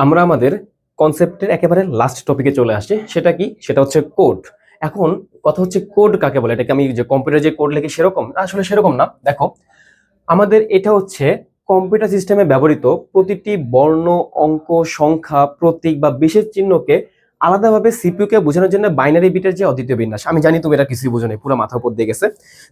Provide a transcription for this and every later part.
আমরা আমাদের কনসেপ্টের একেবারে লাস্ট টপিকে চলে আসছি। সেটা কি? সেটা হচ্ছে কোড। এখন কথা হচ্ছে কোড কাকে বলে? এটাকে আমি যে কম্পিউটারে যে কোড লিখি সেরকম? আসলে সেরকম না। দেখো, আমাদের এটা হচ্ছে কম্পিউটার সিস্টেমে ব্যবহৃত প্রতিটি বর্ণ, অঙ্ক, সংখ্যা, প্রতীক বা বিশেষ চিহ্নকে আলাদাভাবে সিপিইউ কে বোঝানোর জন্য বাইনারি বিটের যে অদ্বিতীয় বিন্যাস। আমি জানি তুমি এটা কিছুই বোঝো নাই, পুরো মাথা উপর দিয়ে গেছে।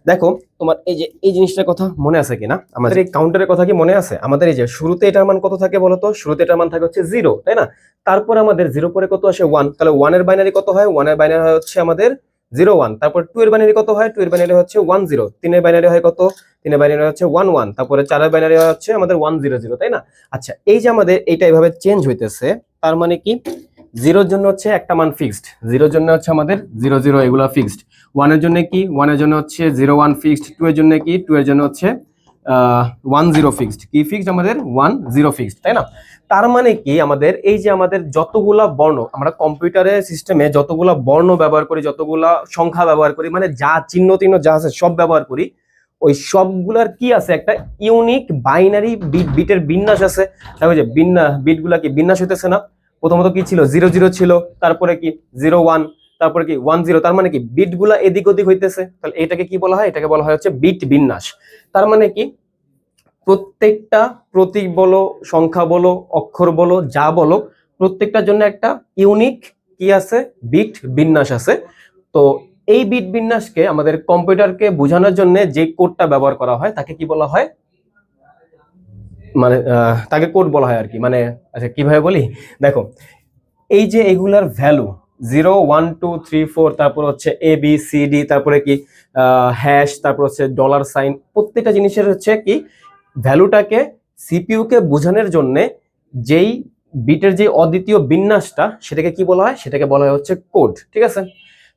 দেখো, তোমার এই যে এই জিনিসটার কথা মনে আছে কিনা? আমাদের এই কাউন্টারের কথা কি মনে আছে? আমাদের এই যে শুরুতে এটার মান কত থাকে বলতো? শুরুতে এটার মান থাকে হচ্ছে 0, তাই না? তারপর আমাদের 0 পরে কত আসে? 1। তাহলে 1 এর বাইনারি কত হয়? 1 এর বাইনারি হয় হচ্ছে আমাদের 0 1। তারপর 2 এর বাইনারি কত হয়? 2 এর বাইনারি হচ্ছে 1 0। 3 এর বাইনারি হয় কত? 3 এর বাইনারি হচ্ছে 1 1। তারপরে 4 এর বাইনারি হচ্ছে আমাদের 1 0 0, তাই না? আচ্ছা, এই যে আমাদের এইটা এভাবে চেঞ্জ হইতেছে, তার মানে কি? 0 এর জন্য হচ্ছে একটা মান ফিক্সড, 0 এর জন্য হচ্ছে আমাদের 0 0 এগুলো ফিক্সড। 1 এর জন্য কি? 1 এর জন্য হচ্ছে 0 1 ফিক্সড। 2 এর জন্য কি? 2 এর জন্য হচ্ছে 1 0 ফিক্সড। কি ফিক্সড? আমাদের 1 0 ফিক্সড, তাই না? তার মানে কি? আমাদের এই যে আমাদের যতগুলা বর্ণ, আমরা কম্পিউটারের সিস্টেমে যতগুলা বর্ণ ব্যবহার করি, যতগুলা সংখ্যা ব্যবহার করি, মানে যা চিহ্ন টিহ্ন যা আছে সব ব্যবহার করি, ওই সবগুলার কি আছে? একটা ইউনিক বাইনারি বিটের বিন্যাস আছে। দেখো যে বিটগুলা কি বিন্যাস হইতেছে না? প্রথমত কি ছিল? 0 0 ছিল, তারপরে কি 0 1, তারপরে কি 1 0। তার মানে কি বিটগুলা এদিক ওদিক হইতেছে। তাহলে এটাকে কি বলা হয়? এটাকে বলা হয় হচ্ছে বিট বিন্যাস। তার মানে কি? প্রত্যেকটা প্রতীক বলো, সংখ্যা বলো, অক্ষর বলো, যা বলো, প্রত্যেকটার জন্য একটা ইউনিক কি আছে? বিট বিন্যাস আছে। তো এই বিট বিন্যাসকে আমাদের কম্পিউটারকে বোঝানোর জন্য যে কোডটা ব্যবহার করা হয় তাকে কি বলা হয়? মানে তাকে কোড বলা হয় আর কি। মানে আচ্ছা, কিভাবে বলি? দেখো, এই যে এগুলার ভ্যালু 0 1 2 3 4, তারপর হচ্ছে এ বি সি ডি, তারপরে কি হ্যাশ, তারপর হচ্ছে ডলার সাইন, প্রত্যেকটা জিনিসের হচ্ছে কি ভ্যালুটাকে সিপিইউ কে বোঝানোর জন্য যেই বিটের যে অদ্বিতীয় বিন্যাসটা, সেটাকে কি বলা হয়? সেটাকে বলা হয় হচ্ছে কোড। ঠিক আছে?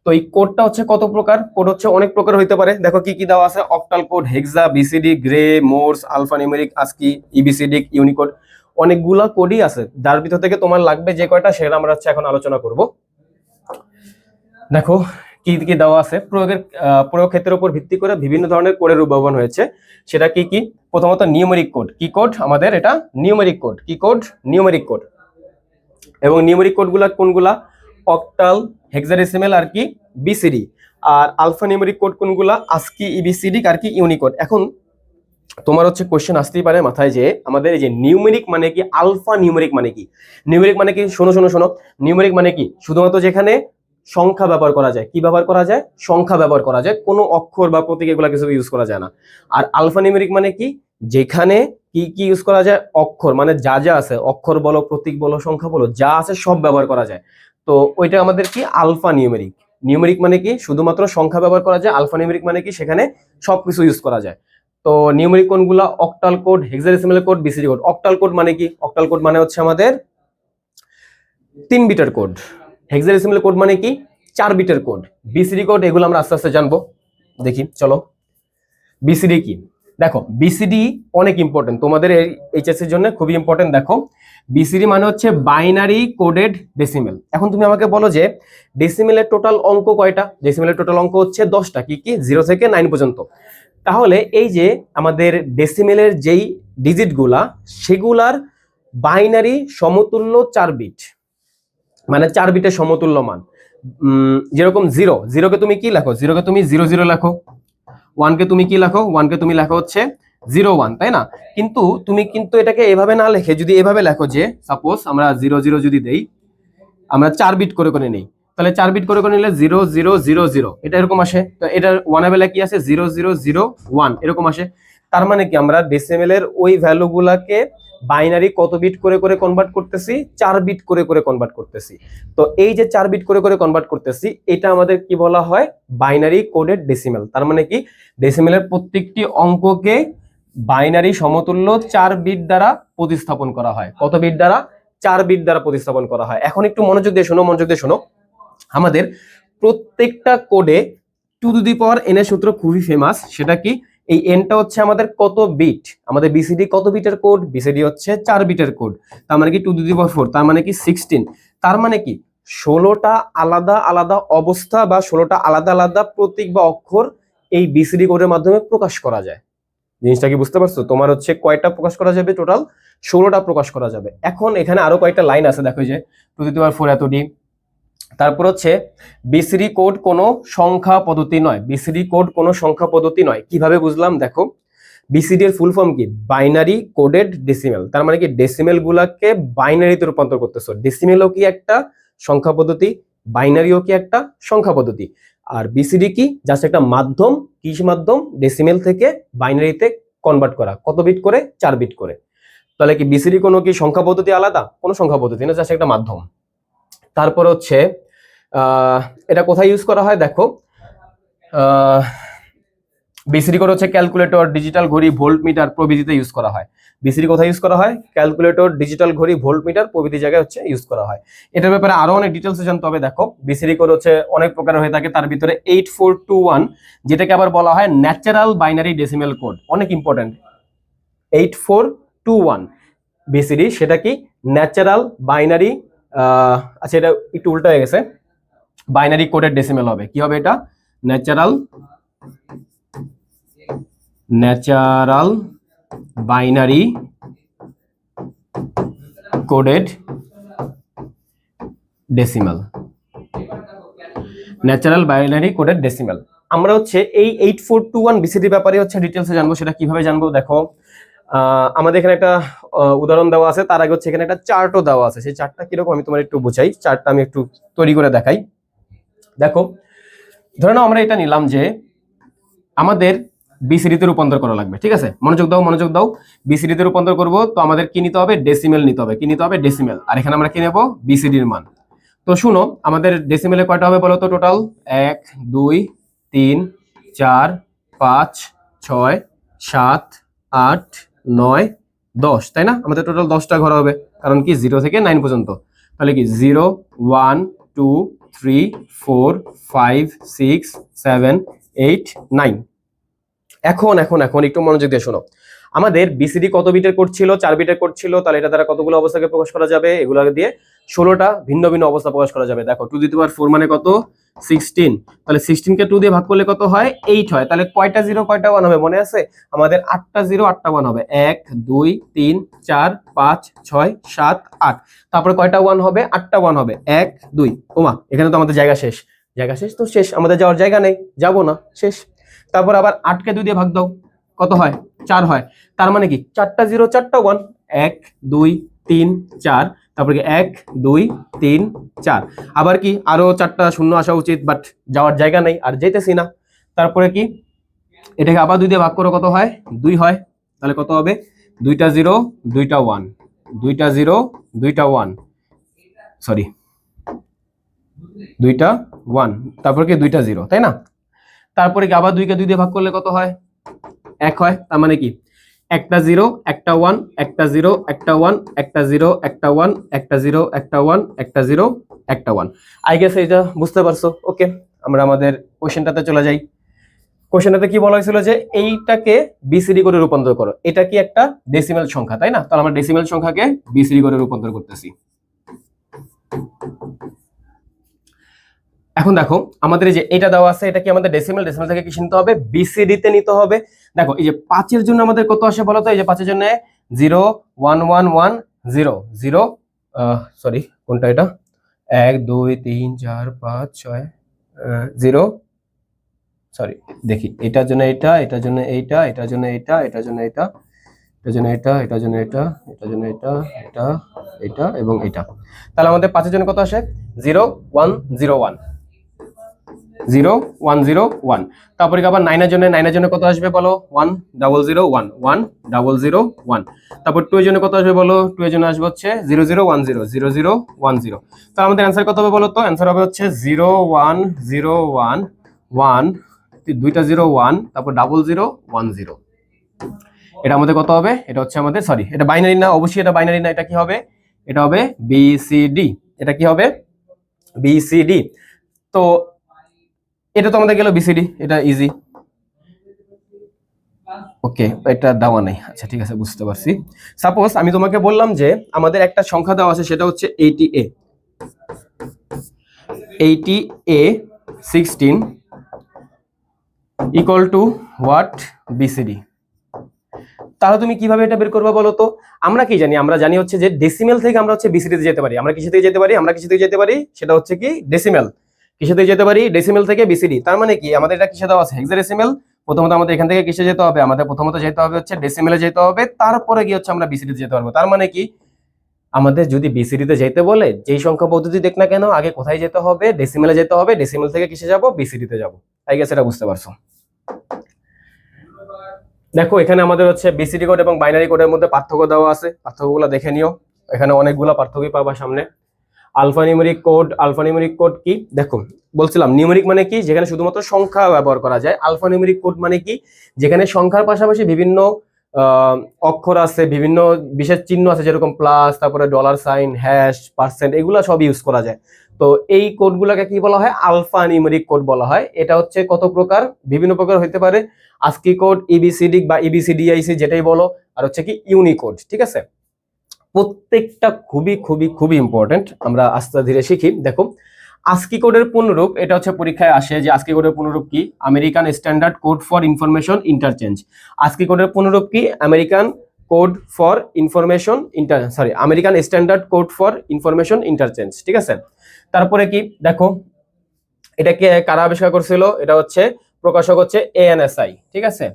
তো এই কোডটা হচ্ছে কত প্রকার? কোড হচ্ছে অনেক প্রকার হইতে পারে। দেখো কি কি দেওয়া আছে: octal code, hexa, BCD, gray, Morse, alphanumeric, ASCII, EBCDIC, Unicode. অনেকগুলা কোডই আছে, যার ভিতর থেকে তোমার লাগবে যে কয়টা সেটা আমরা হচ্ছে এখন আলোচনা করব। দেখো কি কি দেওয়া আছে। প্রয়োগ ক্ষেত্রের উপর ভিত্তি করে বিভিন্ন ধরনের কোডের উদ্ভাবন হয়েছে। সেটা কি কি? প্রথমত নিউমেরিক কোড। কি কোড? আমাদের এটা নিউমেরিক কোড। কি কোড? Numeric code. এবং নিউমেরিক কোডগুলা কোনগুলা? অক্টাল, হেক্সাডেসিমাল আর কি বিসিডি। আর আলফা নিউমেরিক কোড কোনগুলা? আস্কি, ইবিসিডি আর কি ইউনিকোড। এখন তোমার হচ্ছে কোশ্চেন আসতেই পারে মাথায় যে আমাদের এই যে নিউমেরিক মানে কি, আলফা নিউমেরিক মানে কি? নিউমেরিক মানে কি? শোনো শোনো শোনো, নিউমেরিক মানে কি? শুধুমাত্র যেখানে সংখ্যা ব্যবহার করা যায়। কি ব্যবহার করা যায়? সংখ্যা ব্যবহার করা যায়, কোনো অক্ষর বা প্রতীক এগুলা কিছু ইউজ করা যায় না। আর আলফা নিউমেরিক মানে কি? যেখানে কি কি ইউজ করা যায়? অক্ষর, মানে যা যা আছে, অক্ষর বলো, প্রতীক বলো, সংখ্যা বলো, যা আছে সব ব্যবহার করা যায়। তো ওইটা আমাদের কি? Alpha numeric. নিউমেরিক মানে কি? শুধুমাত্র সংখ্যা ব্যবহার করা যায়। আলফা নিউমেরিক মানে কি? সেখানে সবকিছু ইউজ করা যায়। তো নিউমেরিক কোনগুলা? Octal code, hexadecimal code, BCD code. Octal code মানে কি? অক্টাল কোড মানে হচ্ছে আমাদের 3 বিটের কোড। হেক্সাডেসিমাল কোড মানে কি? 4 বিটের কোড। বিসিডি কোড এগুলো আমরা আস্তে আস্তে জানবো। দেখি চলো, বিসিডি কি? দেখো, বিসিডি অনেক ইম্পর্টেন্ট তোমাদের এইচএস এর জন্য, খুবই ইম্পর্টেন্ট। দেখো, বিসিডি মানে হচ্ছে বাইনারি কোডেড ডেসিমেল। এখন তুমি আমাকে বলো যে ডেসিমেলের টোটাল অঙ্ক কয়টা? ডেসিমেলের টোটাল অঙ্ক হচ্ছে 10টা। কি কি? 0 থেকে 9 পর্যন্ত। তাহলে এই যে আমাদের ডেসিমেলের যেই ডিজিট গুলা, সেগুলার বাইনারি সমতুল্য 4 বিট, মানে 4 বিটের সমতুল্য মান। যেরকম 0 কে তুমি কি লেখো? 0 কে তুমি 0 0 লেখো। 1 কে তুমি কি লেখো? 1 কে তুমি লেখো হচ্ছে 0 1, তাই না? কিন্তু তুমি কিন্তু এটাকে এভাবে না লিখে যদি এভাবে লেখো যে সাপোজ আমরা 0 0 যদি দেই, আমরা 4 বিট করে করে নেই, তাহলে 4 বিট করে করে নিলে 0 0 0 0 এটা এরকম আসে। তো এটা 1 এর বেলায় কি আছে? 0 0 0 1 এরকম আসে। তার মানে কি আমরা ডেসিমেলের ওই ভ্যালুগুলাকে বাইনারি কত বিট করে করে কনভার্ট করতেছি? 4 বিট করে করে কনভার্ট করতেছি। তো এই যে 4 বিট করে করে কনভার্ট করতেছি, এটা আমাদের কি বলা হয়? Binary coded decimal. তার মানে কি? ডেসিমেলের প্রত্যেকটি অঙ্ককে বাইনারি সমতুল্য 4 বিট দ্বারা প্রতিস্থাপন করা হয়। কত বিট দ্বারা? 4 বিট দ্বারা প্রতিস্থাপন করা হয়। এখন একটু মনোযোগ দিয়ে শোনো, মনোযোগ দিয়ে শোনো। আমাদের প্রত্যেকটা কোডে two to the power N এর সূত্র খুবই ফেমাস। সেটা কি? এই এনটা হচ্ছে আমাদের কত বিট? আমাদের বিসিডি কত বিটের কোড? বিসিডি হচ্ছে 4 বিটের কোড। তার মানে কি 2 টু দি পাওয়ার 4, তার মানে কি 16। তার মানে কি 16টা আলাদা আলাদা অবস্থা বা 16টা আলাদা আলাদা প্রতীক বা অক্ষর এই বিসিডি কোডের মাধ্যমে প্রকাশ করা যায়। জিনিসটা কি বুঝতে পারছো? তোমার হচ্ছে কয়টা প্রকাশ করা যাবে টোটাল? 16টা প্রকাশ করা যাবে। এখন এখানে আরো কয়েকটা লাইন আছে, দেখো যে 2^4 এতটি। তারপর হচ্ছে বিসিডি কোড কোনো সংখ্যা পদ্ধতি নয়। বিসিডি কোড কোনো সংখ্যা পদ্ধতি নয়, কিভাবে বুঝলাম? দেখো বিসিডি এর ফুল ফর্ম কি? Binary coded decimal. তার মানে কি ডেসিমেল গুলাকে বাইনারিতে রূপান্তর করতেছো। ডেসিমেলও কি একটা সংখ্যা পদ্ধতি, বাইনারিও কি একটা সংখ্যা পদ্ধতি। আর বিসিডি কি? জাস্ট একটা মাধ্যম। কি মাধ্যম? ডেসিমেল থেকে বাইনারিতে কনভার্ট করা। কত বিট করে? 4 বিট করে। তাহলে কি বিসিডি কোনো কি সংখ্যা পদ্ধতি আলাদা? কোনো সংখ্যা পদ্ধতি না, জাস্ট একটা মাধ্যম। তারপর হচ্ছে এটা কোথায় ইউজ করা হয়? দেখো বিসিডি কোড হচ্ছে ক্যালকুলেটর, ডিজিটাল ঘড়ি, ভোল্টমিটার প্রভৃতিতে ইউজ করা হয়। বিসিডি কোথায় ইউজ করা হয়? ক্যালকুলেটর, ডিজিটাল ঘড়ি, ভোল্টমিটার প্রভৃতি জায়গায় হচ্ছে ইউজ করা হয়। এটার ব্যাপারে আরো অনেক ডিটেলসে জানতে হবে। দেখো বিসিডি কোড হচ্ছে অনেক প্রকার হয়ে থাকে, তার ভিতরে 8421 যেটাকে আবার বলা হয় ন্যাচারাল বাইনারি ডেসিমেল কোড, অনেক ইম্পর্টেন্ট। 8421 বিসিডি, সেটা কি? ন্যাচারাল বাইনারি, আচ্ছা এটা একটু উল্টা হয়ে গেছে, বাইনারি কোডের ডেসিমেল হবে। কি হবে এটা? Natural binary coded decimal. Natural binary coded decimal. আমরা হচ্ছে এই 8421 বিসিডি ব্যাপারে হচ্ছে ডিটেলসে জানবো। সেটা কিভাবে জানবো? দেখো আমাদের এখানে একটা উদাহরণ দেওয়া আছে, তার আগে হচ্ছে এখানে একটা চার্টও দেওয়া আছে। সেই চার্টটা কিরকম আমি তোমার একটু বুঝাই। চার্টটা আমি একটু তৈরি করে দেখাই। দেখো ধরে নাও আমরা এটা নিলাম যে আমাদের বিসিডিতে রূপান্তর করা লাগবে, ঠিক আছে? মনোযোগ দাও, মনোযোগ দাও। বিসিডিতে রূপান্তর করব তো আমাদের কি নিতে হবে? ডেসিমেল নিতে হবে। কি নিতে হবে? ডেসিমেল। আর এখানে আমরা কি নেব? বিসিডির মান। তো শুনো, আমাদের ডেসিমেলে কয়টা হবে বলো তো? টোটাল 1 2 3 4 5 6 7 8 9 10, তাই না? আমাদের টোটাল 10টা ঘর হবে, কারণ কি 0 থেকে 9 পর্যন্ত। তাহলে কি 0 1 2 3 4 5 6 7 8 9। এখন এখন এখন একটু মনোযোগ দিয়ে শোনো। আমাদের বিসিডি কত বিটের কোড ছিল? 4 বিটের কোড ছিল। তাহলে এটা দ্বারা কতগুলো অবস্থাকে প্রকাশ করা যাবে? এগুলো দিয়ে 16টা ভিন্ন ভিন্ন অবস্থা প্রকাশ করা যাবে। দেখো 2^4 মানে কত? 16। তাহলে 16 কে 2 দিয়ে ভাগ করলে কত হয়? 8 হয়। তাহলে কয়টা 0 কয়টা 1 হবে মনে আছে? আমাদের 8টা 0 8টা 1 হবে। 1 2 3 4 5 6 7 8। তারপরে কয়টা 1 হবে? 8টা 1 হবে। 1 2। ওমা, এখানে তো আমাদের জায়গা শেষ। জায়গা শেষ তো শেষ, আমাদের যাওয়ার জায়গা নেই, যাবো না, শেষ। তারপর আবার 8 কে 2 দিয়ে ভাগ দাও, কত হয়? 4 হয়। তার মানে কি 4টা 0 4টা 1। 1 2 3 4। তারপর কি 1 2 3 4। আবার কি আরো 4টা শূন্য আসা উচিত, বাট যাওয়ার জায়গা নেই, আর যেতেছি না। তারপরে কি এটাকে আবার 2 দিয়ে ভাগ করো, কত হয়? 2 হয়। তাহলে কত হবে? 2টা 0 2টা 1, 2টা 0 2টা 1, সরি 2টা 1, তারপর কি 2টা 0, তাই না? তারপরে কি আবার 2 কে 2 দিয়ে ভাগ করলে কত হয়? 1 হয়। তার মানে কি একটা 0 একটা 1, একটা 0 একটা 1, একটা 0 একটা 1, একটা 0 একটা 1, একটা 0 একটা 1। আই গেস এটা বুঝতে পারছো? ওকে, আমরা আমাদের কোশ্চেনটাতে চলে যাই। কোশ্চেনটাতে কি বলা হয়েছিল? যে এইটাকে বিসিডি করে রূপান্তর করো। এটা কি একটা ডেসিমেল সংখ্যা, তাই না? তাহলে আমরা ডেসিমেল সংখ্যাকে বিসিডি করে রূপান্তর করতেছি। এখন দেখো আমাদের এই যে এটা দেওয়া আছে, এটা কি আমাদের ডেসিমেল। ডেসিমেল থেকে কি নিতে হবে? বিসিডি তে নিতে হবে। দেখো এই যে 5 এর জন্য আমাদের কত আসে বলো তো? এই যে 5 এর জন্য 0 1 1 1 0 0, সরি কোনটা এটা? 1 2 3 4 5 6 0, সরি দেখি, এটার জন্য এটা, এটার জন্য এইটা, এটার জন্য এটা, এটার জন্য এটা, এটার জন্য এটা, এটার জন্য এটা, এটার জন্য এটা, এটা এটা এবং এটা। তাহলে আমাদের 5 এর জন্য কত আসে? 0 1 0 1, 0 1 0 1। তারপরে আবার 9 এর জন্য কত আসবে বলো? 1 0 0 1 1 0 0 1। তারপর 2 এর জন্য কত আসবে বলো? 2 এর জন্য আসবে হচ্ছে 0 0 1 0 0 0 1 0। তো আমাদের অ্যানসার কত হবে বলো তো? অ্যানসার হবে হচ্ছে 0 1 0 1 1, দুইটা 0 1, তারপর 0 0 1 0। এটা আমাদের কত হবে? এটা হচ্ছে আমাদের, সরি এটা বাইনারি না, অবশ্যই এটা বাইনারি না। এটা কি হবে? এটা হবে বিসিডি। এটা কি হবে? বিসিডি। তো এটা তো আমাদের গেল বিসিডি, এটা ইজি। ওকে, এটা দেওয়া নাই, আচ্ছা ঠিক আছে, বুঝতে পারছি। সাপোজ আমি তোমাকে বললাম যে আমাদের একটা সংখ্যা দেওয়া আছে, সেটা হচ্ছে 80A 16 equal to what? BCD। তাহলে তুমি কিভাবে এটা বের করবে বলো তো? আমরা কি জানি? আমরা জানি হচ্ছে যে ডেসিমেল থেকে আমরা হচ্ছে বিসিডি তে যেতে পারি। আমরা কিসে থেকে যেতে পারি? আমরা কিসে থেকে যেতে পারি? সেটা হচ্ছে কি ডেসিমেল। কিসে থেকে যেতে পারি? ডেসিমেল থেকে বিসিডি। তার মানে কি আমাদের এটা কিসে দেওয়া আছে? হেক্সাডেসিমেল। প্রথমত আমাদের এখান থেকে কিসে যেতে হবে? আমাদের প্রথমত যেতে হবে হচ্ছে ডেসিমেলে যেতে হবে, তারপরে গিয়ে হচ্ছে আমরা বিসিডি তে যেতে পারবো। তার মানে কি আমাদের যদি বিসিডি তে যেতে বলে যেই সংখ্যা পদ্ধতি দেখ না কেন আগে কোথায় যেতে হবে? ডেসিমেলে যেতে হবে। ডেসিমেল থেকে কিসে যাব? বিসিডি তে যাব। আই গেস এটা বুঝতে পারছো। দেখো এখানে আমাদের হচ্ছে বিসিডি কোড এবং বাইনারি কোডের মধ্যে পার্থক্য দেওয়া আছে, পার্থক্যগুলো দেখে নিও। এখানে অনেকগুলো পার্থক্য পাবা সামনে। আলফানিউমেরিক কোড কি? দেখো বলছিলাম নিউমেরিক মানে কি? যেখানে শুধুমাত্র সংখ্যা ব্যবহার করা যায়। আলফানিউমেরিক কোড মানে কি? যেখানে সংখ্যার পাশাপাশি বিভিন্ন অক্ষর আছে, বিভিন্ন বিশেষ চিহ্ন আছে, যেরকম প্লাস, তারপরে ডলার সাইন, হ্যাশ, পার্সেন্ট, এগুলা সব ইউজ করা যায়। তো এই কোডগুলোকে কি বলা হয়? আলফা নিউমেরিক কোড বলা হয়। এটা হচ্ছে কত প্রকার? বিভিন্ন প্রকার হইতে পারে। আস্কি কোড, ইবিসিডি বা ইবিসিডিআইসি যেটাই বলো, আর হচ্ছে কি ইউনিকোড। ঠিক আছে, প্রত্যেকটা খুবই খুবই খুবই ইম্পর্টেন্ট, আমরা আস্তে ধীরে শিখি। দেখো আস্কি কোডের পূর্ণরূপ, এটা হচ্ছে পরীক্ষায় আসে যে আস্কি কোডের পূর্ণরূপ কি? American standard code for information interchange. ASCII কোডের পূর্ণরূপ কি? American code for information American standard code for information interchange. ঠিক আছে, তারপরে কি দেখো এটাকে কারা আবিষ্কার করছিল? এটা হচ্ছে প্রকাশক হচ্ছে ANSI। ঠিক আছে,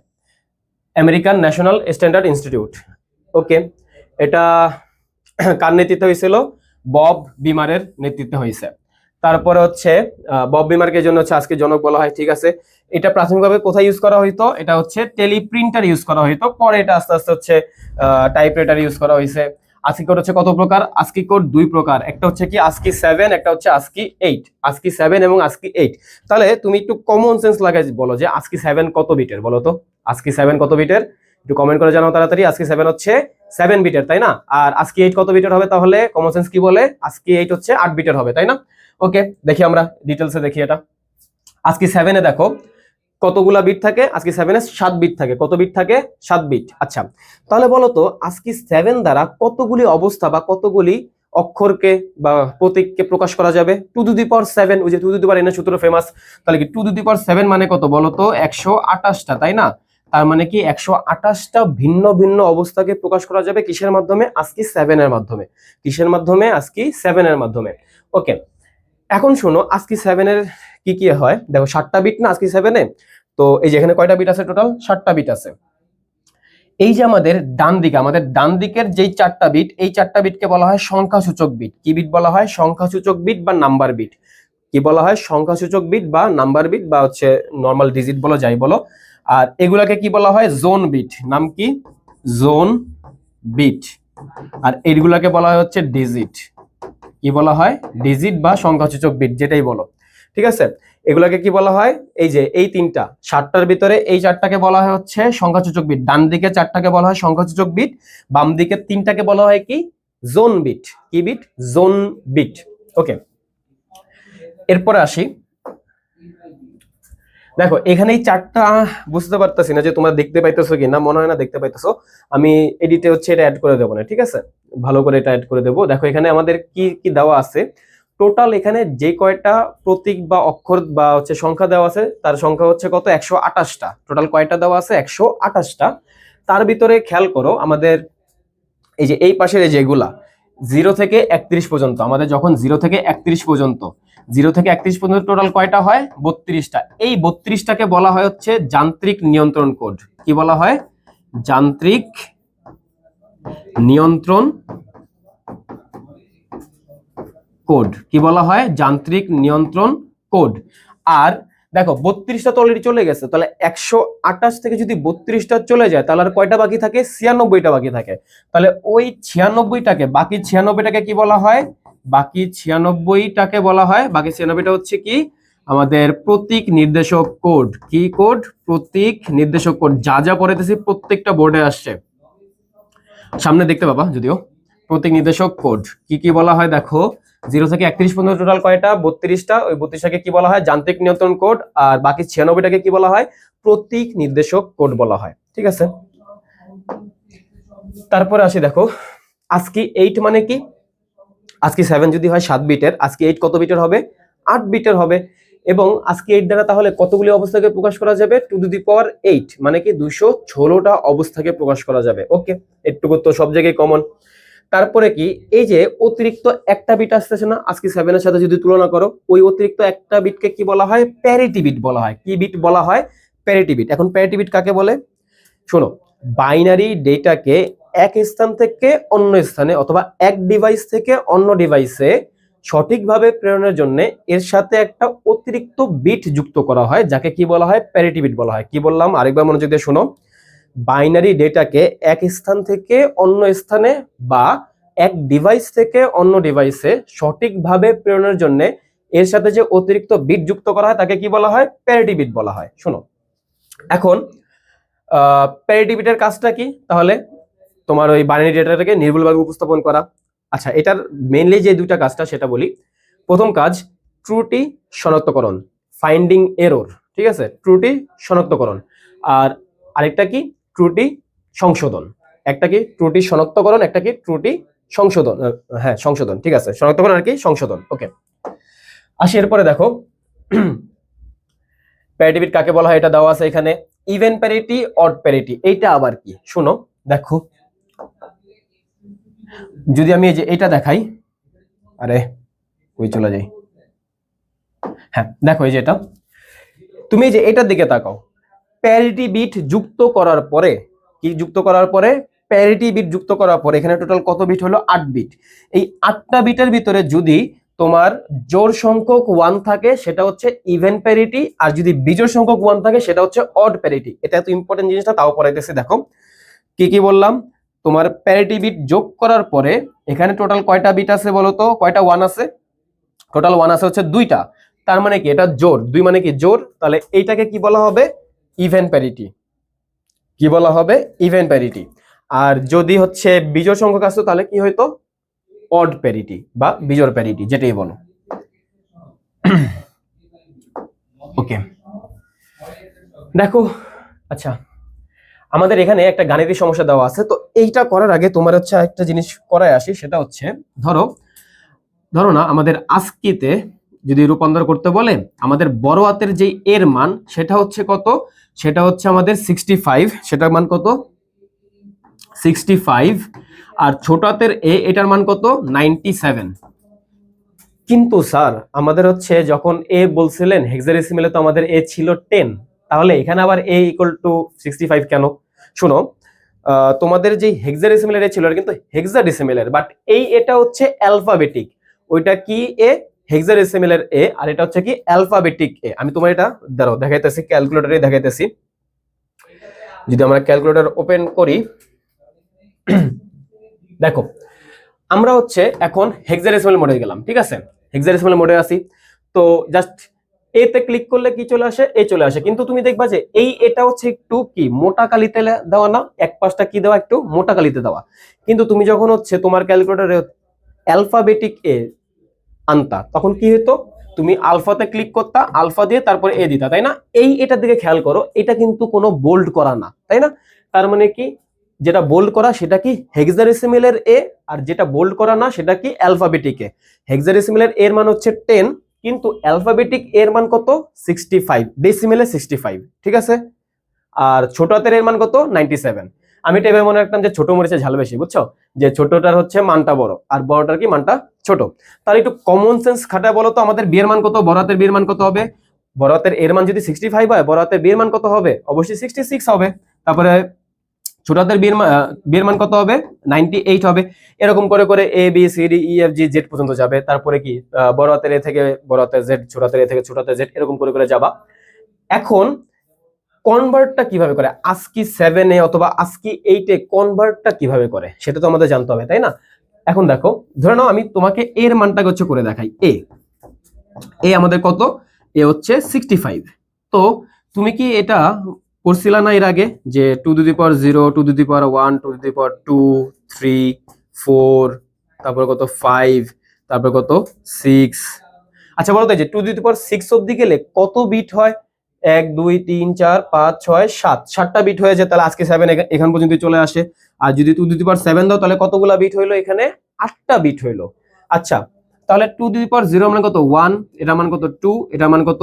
আমেরিকান ন্যাশনাল স্ট্যান্ডার্ড ইনস্টিটিউট। ওকে, এটা কার নেতৃত্বে হয়েছিল? বব বিমারের নেতৃত্বে হয়েছে। তারপরে হচ্ছে বব বিমারকে জন্য হচ্ছে আজকে জনক বলা হয়। ঠিক আছে, এটা প্রাথমিকভাবে কোথায় ইউজ করা হইতো? এটা হচ্ছে টেলিপ্রিন্টার ইউজ করা হইতো, পরে এটা আস্তে আস্তে হচ্ছে টাইপরাইটার ইউজ করা হয়েছে। আস্কি কোড হচ্ছে কত প্রকার? আস্কি কোড দুই প্রকার, একটা হচ্ছে কি আস্কি 7, একটা হচ্ছে আস্কি 8। আস্কি 7 এবং আস্কি 8। তাহলে তুমি একটু কমন সেন্স লাগাই বলো যে আস্কি 7 কত বিটের বলো তো? আস্কি 7 কত বিটের? একটু কমেন্ট করে জানাও তাড়াতাড়ি। আস্কি 7 হচ্ছে 7 বিটের, তাই না? আর আস্কি 8 কত বিটের হবে তাহলে? কমন সেন্স কি বলে? আস্কি 8 হচ্ছে 8 বিটের হবে, তাই না? ওকে, দেখি আমরা ডিটেলসে দেখি এটা। আস্কি 7 এ দেখো কতগুলা বিট থাকে? আস্কি 7 এ 7 বিট থাকে। কত বিট থাকে? 7 বিট। আচ্ছা, তাহলে বলো তো আস্কি 7 দ্বারা কতগুলি অবস্থা বা কতগুলি অক্ষরকে বা প্রতীককে প্রকাশ করা যাবে? 2 টু দি পাওয়ার 7, ওই যে 2 টু দি পাওয়ার n সূত্র ফেমাস। তাহলে কি 2 টু দি পাওয়ার 7 মানে কত বলো তো? 128টা, তাই না? তার মানে কি 128টা ভিন্ন ভিন্ন অবস্থাকে প্রকাশ করা যাবে কিসের মাধ্যমে? আস্কি 7 এর মাধ্যমে। কিসের মাধ্যমে? আস্কি 7 এর মাধ্যমে। ওকে, এখন শোনো আস্কি 7 এর কি কি হয়। দেখো 7টা বিট না আস্কি 7 এ, তো এই যে এখানে কয়টা বিট আছে? টোটাল 7টা বিট আছে। এই যে আমাদের ডান দিকের যেই 4টা বিট, এই 4টা বিটকে বলা হয় সংখ্যাসূচক বিট। কি বিট বলা হয়? সংখ্যাসূচক বিট বা নাম্বার বিট। কি বলা হয়? সংখ্যাসূচক বিট বা নাম্বার বিট বা হচ্ছে নরমাল ডিজিট বলো, যাই বলো। আর এগুলাকে কি বলা হয়? Zone bit. নাম কি? Zone bit. আর এইগুলাকে বলা হয় হচ্ছে ডিজিট। কি বলা হয়? ডিজিট বা সংখ্যাসূচক বিট, যেটাই বলো। ঠিক আছে, এগুলাকে কি বলা হয়? এই যে এই তিনটা 7টার ভিতরে এই 4টাকে বলা হয় হচ্ছে সংখ্যাসূচক বিট। ডান দিকে 4টাকে বলা হয় সংখ্যাসূচক বিট, বাম দিকে 3টাকে বলা হয় কি? Zone bit. কি বিট? Zone bit. ওকে, এরপরে আসি। দেখো এখানে এই 4টা বুঝতে পারতেছি না যে তোমরা দেখতে পাইতেছো কি না, মনে হয় না দেখতে পাইতেছো। আমি এডিটে হচ্ছে এটা অ্যাড করে দেবো না, ঠিক আছে? ভালো করে এটা অ্যাড করে দেবো। দেখো এখানে আমাদের কি কি দেওয়া আছে। টোটাল এখানে যে কয়টা প্রতীক বা অক্ষর বা হচ্ছে সংখ্যা দেওয়া আছে তার সংখ্যা হচ্ছে কত? 128টা। টোটাল কয়টা দেওয়া আছে? 128টা। তার ভিতরে খেয়াল করো আমাদের এই যে এই পাশের এই যেগুলা 0 থেকে 31 পর্যন্ত, আমাদের যখন 0 থেকে 31 পর্যন্ত, 0 থেকে 31 পর্যন্ত টোটাল কয়টা হয়? 32টা। এই 32টাকে বলা হয় হচ্ছে যান্ত্রিক নিয়ন্ত্রণ কোড। কি বলা হয়? যান্ত্রিক নিয়ন্ত্রণ কোড। কি বলা হয়? যান্ত্রিক নিয়ন্ত্রণ কোড। আর দেখো 32টা তো অলরেডি চলে গেছে, তাহলে 128 থেকে যদি 32টা চলে যায় তাহলে আর কয়টা বাকি থাকে? 96টা বাকি থাকে। তাহলে ওই 96টাকে, বাকি 96টাকে কি বলা হয়? বাকি 96টাকে বলা হয়, বাকি 96টা হচ্ছে কি? আমাদের প্রতীক নির্দেশক কোড। কি কোড? প্রতীক নির্দেশক কোড। যা যা পড়াইতেছি প্রত্যেকটা বোর্ডে আসছে, সামনে দেখতে পাবা যদিও। প্রতীক নির্দেশক কোড কি কি বলা হয় দেখো। 0 থেকে 31 পর্যন্ত টোটাল কয়টা? 32টা। ওই 32টাকে কি বলা হয়? যান্ত্রিক নিয়ন্ত্রণ কোড। আর বাকি 96টাকে কি বলা হয়? প্রতীক নির্দেশক কোড বলা হয়। ঠিক আছে, তারপরে আসি দেখো আস্কি 8 মানে কি? আস্কি 7 যদি হয় 7 বিটের, আস্কি 8 কত বিটের হবে? 8 বিটের হবে। এবং আজকে 8 দ্বারা তাহলে কতগুলি অবস্থাকে প্রকাশ করা যাবে? 2^8 মানে কি 216টা অবস্থাকে প্রকাশ করা যাবে। ওকে, এটুকু তো সব জায়গায় কমন। তারপরে কি এই যে অতিরিক্ত একটা বিট আসতেছে না আজকে 7 এর সাথে যদি তুলনা করো, ওই অতিরিক্ত একটা বিটকে কি বলা হয়? প্যারিটি বিট বলা হয়। কি বিট বলা হয়? Parity bit. এখন প্যারিটি বিট কাকে বলে? শোনো, বাইনারি ডেটাকে এক স্থান থেকে অন্য স্থানে অথবা এক ডিভাইস থেকে অন্য ডিভাইসে সঠিকভাবে প্রেরণের জন্য এর সাথে একটা অতিরিক্ত বিট যুক্ত করা হয়, যাকে কি বলা হয়? প্যারিটি বিট বলা হয়। কি বললাম আরেকবার মনোযোগ দিয়ে শোনো, বাইনারি ডেটাকে এক স্থান থেকে অন্য স্থানে বা এক ডিভাইস থেকে অন্য ডিভাইসে সঠিকভাবে প্রেরণের জন্য এর সাথে যে অতিরিক্ত বিট যুক্ত করা হয় তাকে কি বলা হয়? প্যারিটি বিট বলা হয়। শোনো, এখন প্যারিটি বিটের কাজটা কি? তাহলে তোমার ওই বাইনারি ডেটাটাকে নির্ভুলভাবে উপস্থাপন করা। আচ্ছা, এটার মেইনলি যে দুইটা কাজটা সেটা বলি। প্রথম কাজ ত্রুটি শনাক্তকরণ, ফাইন্ডিং এরর, ঠিক আছে, ত্রুটি শনাক্তকরণ। আর আরেকটা কি? ত্রুটি সংশোধন। একটা কি? ত্রুটি শনাক্তকরণ, একটা কি? ত্রুটি সংশোধন। হ্যাঁ, সংশোধন, ঠিক আছে, শনাক্তকরণ আর কি সংশোধন। ওকে, আসি এরপরে দেখো প্যারিটি বিট কাকে বলা হয় এটা দেওয়া আছে এখানে। ইভেন প্যারিটি, অড প্যারিটি, এইটা আবার কি? শোনো, দেখো যদি আমি এই যে এটা দেখাই, আরে ওই চলে যাই, হ্যাঁ দেখো এই যে এটা, তুমি এই যে এটার দিকে তাকাও, প্যারিটি বিট যুক্ত করার পরে কি যুক্ত করার পরে? প্যারিটি বিট যুক্ত করার পরে এখানে টোটাল কত বিট হলো? 8 বিট। এই 8টা বিটের ভিতরে যদি তোমার জোড় সংখ্যক 1 থাকে সেটা হচ্ছে ইভেন প্যারিটি, আর যদি বিজোড় সংখ্যক 1 থাকে সেটা হচ্ছে অড প্যারিটি। এটা এত ইম্পর্টেন্ট জিনিসটা, তাও পড়াইতেছি। দেখো কি কি বললাম, তোমার প্যারিটি বিট যোগ করার পরে এখানে টোটাল কয়টা বিট আছে বলো তো? কয়টা 1 আছে? টোটাল 1 আছে হচ্ছে 2টা। তার মানে কি? এটা জোড়, 2 মানে কি? জোড়। তাহলে এইটাকে কি বলা হবে? Even parity. কি বলা হবে? Even parity. আর যদি হচ্ছে বিজোড় সংখ্যক আসতো তাহলে কি হইতো? অড প্যারিটি বা বিজোড় প্যারিটি, যেটাই বলো। ওকে, দেখো আচ্ছা, আমাদের এখানে একটা গাণিতিক সমস্যা দেওয়া আছে, তো এইটা করার আগে তোমার হচ্ছে একটা জিনিস করায় আসি। সেটা হচ্ছে ধরো না আমাদের আস্কিতে যদি রূপান্তর করতে বলে, আমাদের বড় হাতের যে এর মান সেটা হচ্ছে কত? সেটা হচ্ছে আমাদের 65। সেটার মান কত? 65। আর ছোট হাতের এ, এটার মান কত? 97। কিন্তু স্যার আমাদের হচ্ছে যখন এ বলছিলেন হেক্সাডেসিমেলে তো আমাদের এ ছিল 10, তাহলে এখানে আবার এ ইকুয়াল টু 65 কেন? শোনো, তোমাদের যে হেক্সাডেসিমেলের এ ছিল এটা কিন্তু হেক্সাডেসিমেলের, বাট এই এটা হচ্ছে অ্যালফাবেটিক। ওইটা কি? এ হেক্সাডেসিমেলের এ, আর এটা হচ্ছে কি? অ্যালফাবেটিক এ। আমি তোমার এটা দাঁড়াও দেখাইতেছি, ক্যালকুলেটরে দেখাইতেছি। যদি আমরা ক্যালকুলেটর ওপেন করি, দেখো আমরা হচ্ছে এখন হেক্সাডেসিমেল মোডে গেলাম, ঠিক আছে, হেক্সাডেসিমেল মোডে আসি। তো জাস্ট এতে ক্লিক করলে কি চলে আসে? এ চলে আসে। কিন্তু তুমি দেখবা যে এই এটা হচ্ছে একটু কি মোটা কালিতে দেওয়া না, এক পাশটা কি দেওয়া? একটু মোটা কালিতে দেওয়া। কিন্তু তুমি যখন হচ্ছে তোমার ক্যালকুলেটরে অ্যালফাবেটিক এ আনতা তখন কি হতো? তুমি আলফাতে ক্লিক করতা, আলফা দিয়ে তারপরে এ দিতা, তাই না? এই এটার দিকে খেয়াল করো, এটা কিন্তু কোনো বোল্ড করা না, তাই না? তার মানে কি? যেটা বোল্ড করা সেটা কি? হেক্সাডেসিমেলের এ, আর যেটা বোল্ড করা না সেটা কি? অ্যালফাবেটিক এ। হেক্সাডেসিমেলের এর মান হচ্ছে 10, কিন্তু অ্যালফাবেটিক এর মান কত? 65, ডেসিমেলে 65, ঠিক আছে। আর ছোট হাতের এর মান কত? 97। আমি এটা এভাবে মনে রাখতাম যে ছোট মরিচের ঝাল বেশি, বুঝছো? যে ছোটটার হচ্ছে মানটা বড় আর বড়টার কি মানটা ছোট। তাহলে একটু কমন সেন্স খাটায় বলো তো, আমাদের বিয়ের মান কত? বড় হাতের বিয়ের মান কত হবে? বড় হাতের এর মান যদি 65 হয়, বড় হাতের বিয়ের মান কত হবে? অবশ্যই 66 হবে। তারপরে ছোট হাতের বিয়ের মান কত হবে? 98 হবে। এরকম করে করে A B C D E F G Z পর্যন্ত যাবে। তারপরে কি বড় হাতের এ থেকে বড় হাতের জেড, ছোট হাতের এ থেকে ছোট হাতের জেড, এরকম করে করে যাবা। এখন কনভার্টটা কিভাবে করে? আস্কি 7 এ অথবা আস্কি 8 এ কনভার্টটা কিভাবে করে সেটা তো আমাদের জানতে হবে, তাই না? এখন দেখো, ধরে নাও আমি তোমাকে এর মানটা হচ্ছে করে দেখাই। এ আমাদের কত? এ হচ্ছে 65। তো তুমি কি এটা পড়ছিলা না এর আগে যে 2^0, 2^1, 2^2, 3, 4, তারপর কত 5, তারপর কত 6। আচ্ছা বলো তো, যে 2^6 অব্দি গেলে কত বিট হয়? 1 2 3 4 5 6 7, 7টা বিট হয়ে যায়। তাহলে আজকে 7 এখান পর্যন্ত চলে আসে। আর যদি 2^7 দাও তাহলে কতগুলা বিট হইলো? এখানে 8টা বিট হইলো। আচ্ছা, তাহলে 2^0 মানে কত 1, এটা মান কত 2, এটা মান কত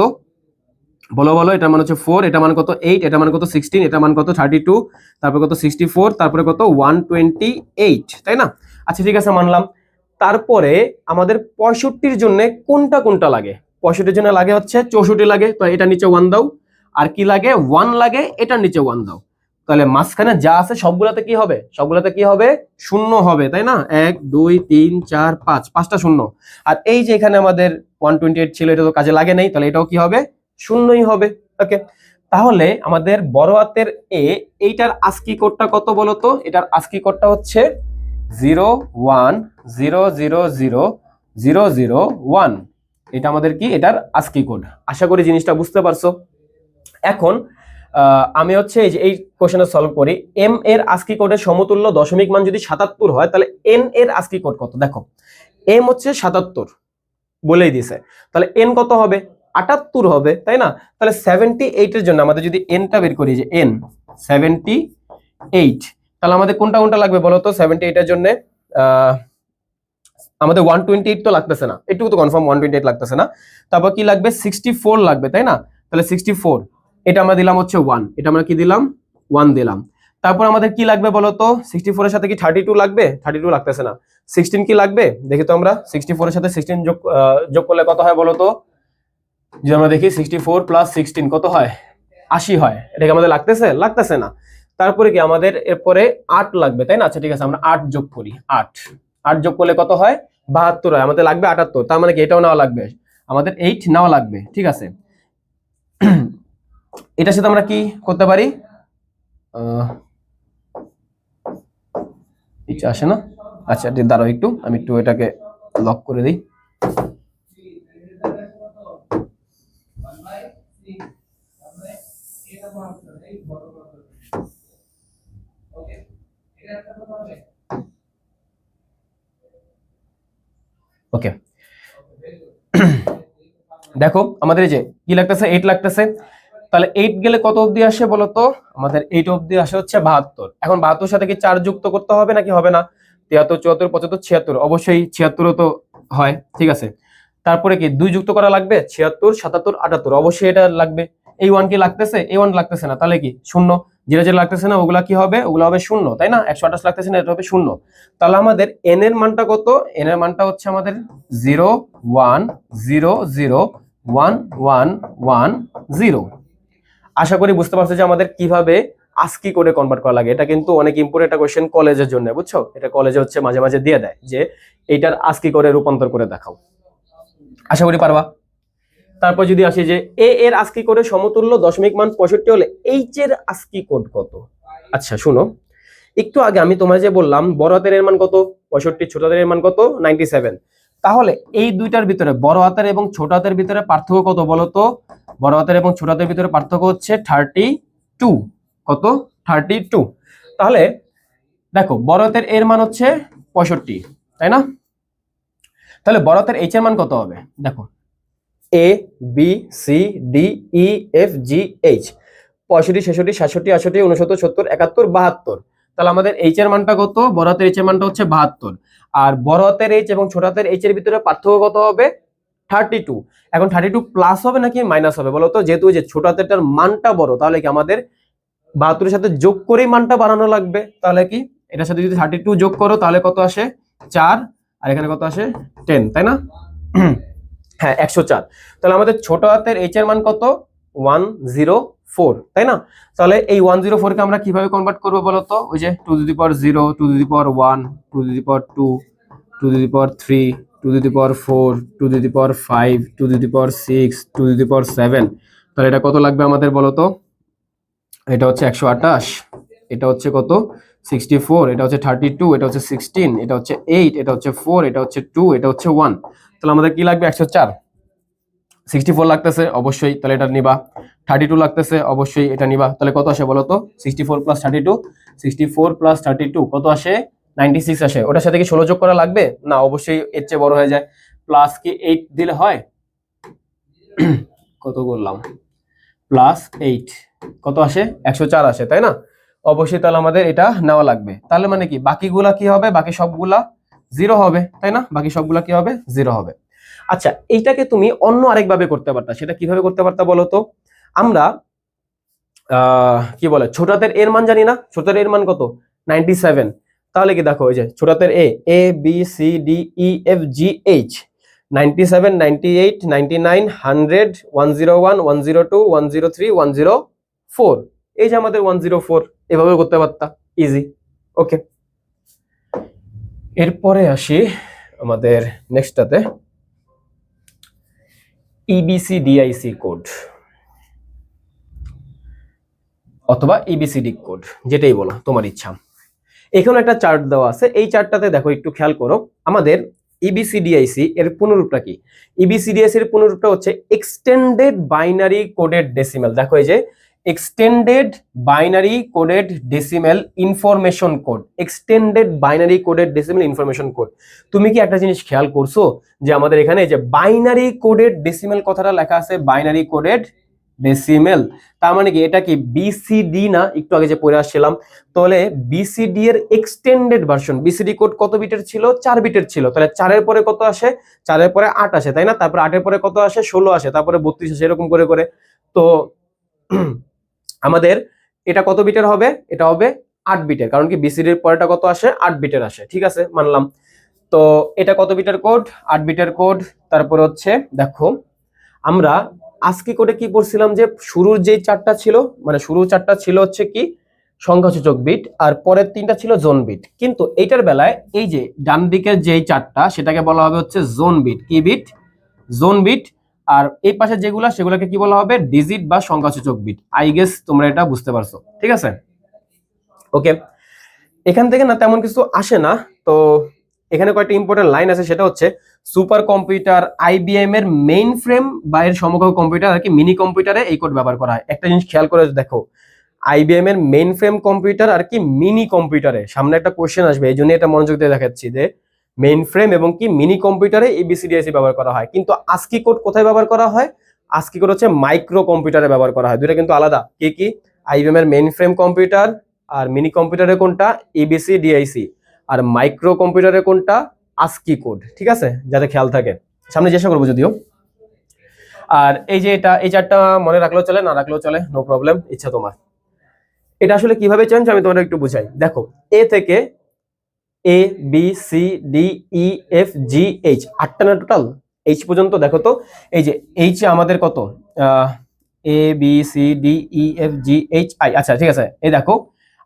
বলো বলো, এটা মান হচ্ছে 4, এটা মান কত 8, এটা মান কত 16, এটা মান কত 32, তারপরে কত 64, তারপরে কত 128, তাই না? আচ্ছা ঠিক আছে মানলাম। তারপরে আমাদের 65-র জন্য কোনটা কোনটা লাগে? 65-র জন্য লাগে হচ্ছে 64 লাগে, তো এটা নিচে 1 দাও। আর কি লাগে 1 লাগে, এটার নিচে 1 দাও। তাহলে মাঝখানে যা আছে সবগুলাতে কি হবে? সবগুলাতে কি হবে? শূন্য হবে, তাই না? 1 2 3 4 5, 5টা শূন্য। আর এই যে এখানে আমাদের 128 ছিল, এটা তো কাজে লাগে নাই, তাহলে এটাও কি হবে? শূন্যই হবে। ওকে, তাহলে আমাদের বড় হাতের এ, এইটার আস্কি কোডটা কত বলো তো? এটার আস্কি কোডটা হচ্ছে 01000001। এটা আমাদের কি? এটার আস্কি কোড। আশা করি জিনিসটা বুঝতে পারছো। এখন আমি হচ্ছে এই কোশ্চেনটা সলভ করি। এম এর আস্কি কোডের সমতুল্য দশমিক মান যদি 77 হয়, তাহলে এন এর আস্কি কোড কত? দেখো এম হচ্ছে 77 বলেই দিছে, তাহলে এন কত হবে? 78 হবে, তাই না? তাহলে 78 এর জন্য আমাদের যদি এনটা বের করি, যে এন 78, তাহলে আমাদের কোনটা কোনটা লাগবে বলো তো? 78 এর জন্য আমাদের 128 তো লাগতেছে না, এটুকু তো কনফার্ম 128 লাগতেছে না। তারপর কি লাগবে? 64 লাগবে, তাই না? তাহলে 64, এটা আমরা দিলাম হচ্ছে 1, এটা আমরা কি দিলাম? 1 দিলাম। তারপর আমাদের কি লাগবে বলো তো? 64 এর সাথে কি 32 লাগবে? 32 লাগতেছে না। 16 কি লাগবে দেখি তো আমরা। 64 এর সাথে 16 যোগ করলে কত হয় বলো তো? যে আমরা দেখি 64 + 16 কত হয়? 80 হয়। এটা কি আমাদের লাগতেছে? লাগতেছে না। তারপরে কি আমাদের এরপরে 8 লাগবে, তাই না? আচ্ছা ঠিক আছে, আমরা 8 যোগ করি। 8 যোগ করলে কত হয়? 72 হয়। আমাদের লাগবে 78, তার মানে কি এটাও নেওয়া লাগবে, আমাদের 8 নেওয়া লাগবে। ঠিক আছে, এটার সাথে আমরা কি করতে পারি? এটা আসে না। আচ্ছা দাঁড়াও একটু, আমি একটু এটাকে লক করে দিই। ওকে, দেখো আমাদের এই যে কি লাগতেছে? 8 লাগতেছে। তাহলে 8 গেলে কত অবধি আসে বলতো? আমাদের 8 অবধি আসে হচ্ছে 72। এখন 72 সাথে কি 4 যুক্ত করতে হবে নাকি হবে না? 73 74 75 76, অবশ্যই 76ও তো হয়। ঠিক আছে, তারপরে কি 2 যুক্ত করা লাগবে? 76 77 78, অবশ্যই এটা লাগবে। এই 1 কি লাগতেছে? এই 1 লাগতেছে না, তাহলে কি শূন্য। যেটা যেটা লাগতেছে না ওগুলা কি হবে? ওগুলা হবে শূন্য, তাই না? 128 লাগতেছে না, এটা হবে শূন্য। তাহলে আমাদের n এর মানটা কত? n এর মানটা হচ্ছে আমাদের 0 1 0 0 1 1 1 0। আশা করি বুঝতে পারছো যে আমাদের কিভাবে আস্কি কোডে কনভার্ট করা লাগে। এটা কিন্তু অনেক ইম্পর্টেন্ট একটা কোশ্চেন কলেজের জন্য, বুঝছো? এটা কলেজে হচ্ছে মাঝে মাঝে দিয়ে দেয় যে এইটার আস্কি কোডে রূপান্তর করে দেখাও। আশা করি পারবা। তারপর যদি আসি যে এ এর আস্কি কোডের সমতুল্য দশমিক মান 65 হলে এইচ এর আস্কি কোড কত? আচ্ছা শুনো, একটু আগে আমি তোমায় যে বললাম বড় হাতের এর মান কত? 65, ছোট হাতের এর মান কত? 97। তাহলে এই দুইটার ভিতরে বড় হাতের এবং ছোট হাতের ভিতরে পার্থক্য কত বলো তো? বড় হাতের এবং ছোট হাতের ভিতরে পার্থক্য হচ্ছে 32। কত? 32। তাহলে দেখো বড় হাতের এর মান হচ্ছে 65, তাই না? তাহলে বড় হাতের এইচ এর মান কত হবে? দেখো A B C D E F G H, 65 66 67 68 69 70 71 72। তাহলে আমাদের এইচ এর মানটা কত? বড় হাতের এইচ এর মানটা হচ্ছে 72। আর বড় হাতের এইচ এবং ছোট হাতের এইচ এর ভিতরে পার্থক্য কত হবে? 32। এখন 32 প্লাস হবে নাকি মাইনাস হবে বলো তো? যেহেতু যে ছোট হাতেরটার মানটা বড়, তাহলে কি আমাদের 72 এর সাথে যোগ করেই মানটা বাড়ানো লাগবে। তাহলে কি এটার সাথে যদি 32 যোগ করো তাহলে কত আসে? 4। আর এখানে কত আসে? 10, তাই না? হ্যাঁ 104। তাহলে আমাদের ছোট হাতের এইচ এর মান কত? 104, তাই না? তাহলে এই 104 কে আমরা কিভাবে কনভার্ট করবো বলতো? ওই যে 2 to the power 0 2 to the power 1 2 to the power 2 2 to the power 3 2 to the power 4 2 to the power 5 2 to the power 6 2 to the power 7। তাহলে এটা কত লাগবে আমাদের বলতো? এটা হচ্ছে 128, এটা হচ্ছে কত? 64, এটা হচ্ছে 32, এটা হচ্ছে 16, এটা হচ্ছে 8, এটা হচ্ছে 4, এটা হচ্ছে 2, এটা হচ্ছে 1। তাহলে আমাদের কি লাগবে? 104। 64 লাগতেছে অবশ্যই, তাহলে এটা নিবা। 32 লাগতেছে অবশ্যই, এটা নিবা। তাহলে কত আসে বলো তো? 64 + 32, 64 + 32 কত আসে? 96 আসে। ওটার সাথে কি 16 যোগ করা লাগবে? না, অবশ্যই এর চেয়ে বড় হয়ে যায়। প্লাস কি 8 দিলে হয়? কত বললাম? +8 কত আসে? 104 আসে, তাই না? অবশ্যই তাহলে আমাদের এটা নেওয়া লাগবে। তাহলে মানে কি বাকিগুলা কি হবে? বাকি সবগুলা জিরো হবে, তাই না? বাকি সবগুলা কি হবে? জিরো হবে। আচ্ছা, এইটাকে তুমি অন্য আরেকভাবে করতে পারতা। সেটা কিভাবে করতে পারতা বলো তো? আমরা কি বলে ছোটাতের এর মান জানি না? ছোটাতের এর মান কত? 97। তাহলে কি দেখো, ওই যে ছোটাতের A B C D E F G H, 97, 98, 99, 100, 101, 102, 103, 104। এই যে আমাদের 104, এভাবে করতে পারতা, ইজি। ওকে, এরপরে আসি আমাদের নেক্সটটাতে, ইবিসিডিআইসি কোড অথবা ইবিসিডি কোড, যেটাই বলো তোমার ইচ্ছা। এখানে একটা চার্ট দেওয়া আছে, এই চার্টটাতে দেখো, একটু খেয়াল করো। আমাদের ইবিসিডিআইসি এর পুনরূপটা কি? ইবিসিডিআইসি এর পুনরূপটা হচ্ছে এক্সটেন্ডেড বাইনারি কোডেড ডেসিমেল। দেখো, এই যে extended binary coded decimal information code, extended binary coded decimal information code. তুমি কি একটা জিনিস খেয়াল করছো যে আমাদের এখানে যে বাইনারি কোডেড ডেসিমেল কথাটা লেখা আছে, বাইনারি কোডেড ডেসিমেল, তার মানে কি এটা কি বিসিডি না? একটু আগে যে পড়ে আসছিলাম, তাহলে বিসিডি এর এক্সটেন্ডেড ভার্সন। বিসিডি কোড কত বিটের ছিল? 4 বিটের ছিল। তাহলে 4 এর পরে কত আসে? 4 এর পরে 8 আসে, তাই না? তারপরে 8 এর পরে কত আসে? 16 আসে, তারপরে 32 আসে, এরকম করে করে। তো আমাদের এটা কত বিটের হবে? এটা হবে 8 বিটের, কারণ কি বিসিডি এর পরেটা কত আসে? 8 বিটের আসে, ঠিক আছে, মানলাম। তো এটা কত বিটের কোড? 8 বিটের কোড। তারপর হচ্ছে দেখো, আমরা আজকে কোডে কি পড়ছিলাম যে শুরুর যে চারটা ছিল, মানে শুরুর চারটা ছিল হচ্ছে কি সংখ্যাসূচক বিট, আর পরের তিনটা ছিল জোন বিট। কিন্তু এইটার বেলায় এই যে ডান দিকের যেই চারটা, সেটাকে বলা হবে হচ্ছে জোন বিট। কি বিট? Zone bit. আর এই পাশে যেগুলা, সেগুলোকে কি বলা হবে? ডিজিট বা সংখ্যাসূচক বিট। আই গেস তোমরা এটা বুঝতে পারছো, ঠিক আছে? ওকে, এখান থেকে না তেমন কিছু আসে না। তো এখানে কয়েকটা ইম্পর্টেন্ট লাইন আছে, সেটা হচ্ছে সুপার কম্পিউটার, আইবিএম এর মেইন ফ্রেম বা এর সমকক্ষ কম্পিউটার আর কি মিনি কম্পিউটারে এই কোড ব্যবহার করা হয়। একটা জিনিস খেয়াল করে দেখো, আইবিএম এর মেইন ফ্রেম কম্পিউটার আর কি মিনি কম্পিউটারে, সামনে একটা কোশ্চেন আসবে, এই জন্য এটা মনোযোগ দিয়ে দেখাচ্ছি যে মেইন ফ্রেম এবং কি মিনি কম্পিউটারে এবিসিডিআইসি ব্যবহার করা হয়। কিন্তু আস্কি কোড কোথায় ব্যবহার করা হয়? আস্কি কোড হচ্ছে মাইক্রো কম্পিউটারে ব্যবহার করা হয়। দুটো কিন্তু আলাদা। কি কি? আইবিএম এর মেইন ফ্রেম কম্পিউটার আর মিনি কম্পিউটারে কোনটা? এবিসিডিআইসি। আর মাইক্রো কম্পিউটারে কোনটা? আস্কি কোড, ঠিক আছে, যাতে খেয়াল থাকে। সামনে চেষ্টা করবো যদিও। আর এই যে এটা, এই চারটা মনে রাখলেও চলে, না রাখলেও চলে, নো প্রবলেম, ইচ্ছা তোমার। এটা আসলে কিভাবে চেঞ্জ আমি তোমাদের একটু বুঝাই। দেখো, এ থেকে A B C D E F G H, 8টা না টোটাল? এইচ পর্যন্ত দেখো তো, এই যে এইচ আমাদের কত? A B C D E F G H I. আচ্ছা, ঠিক আছে, এই দেখো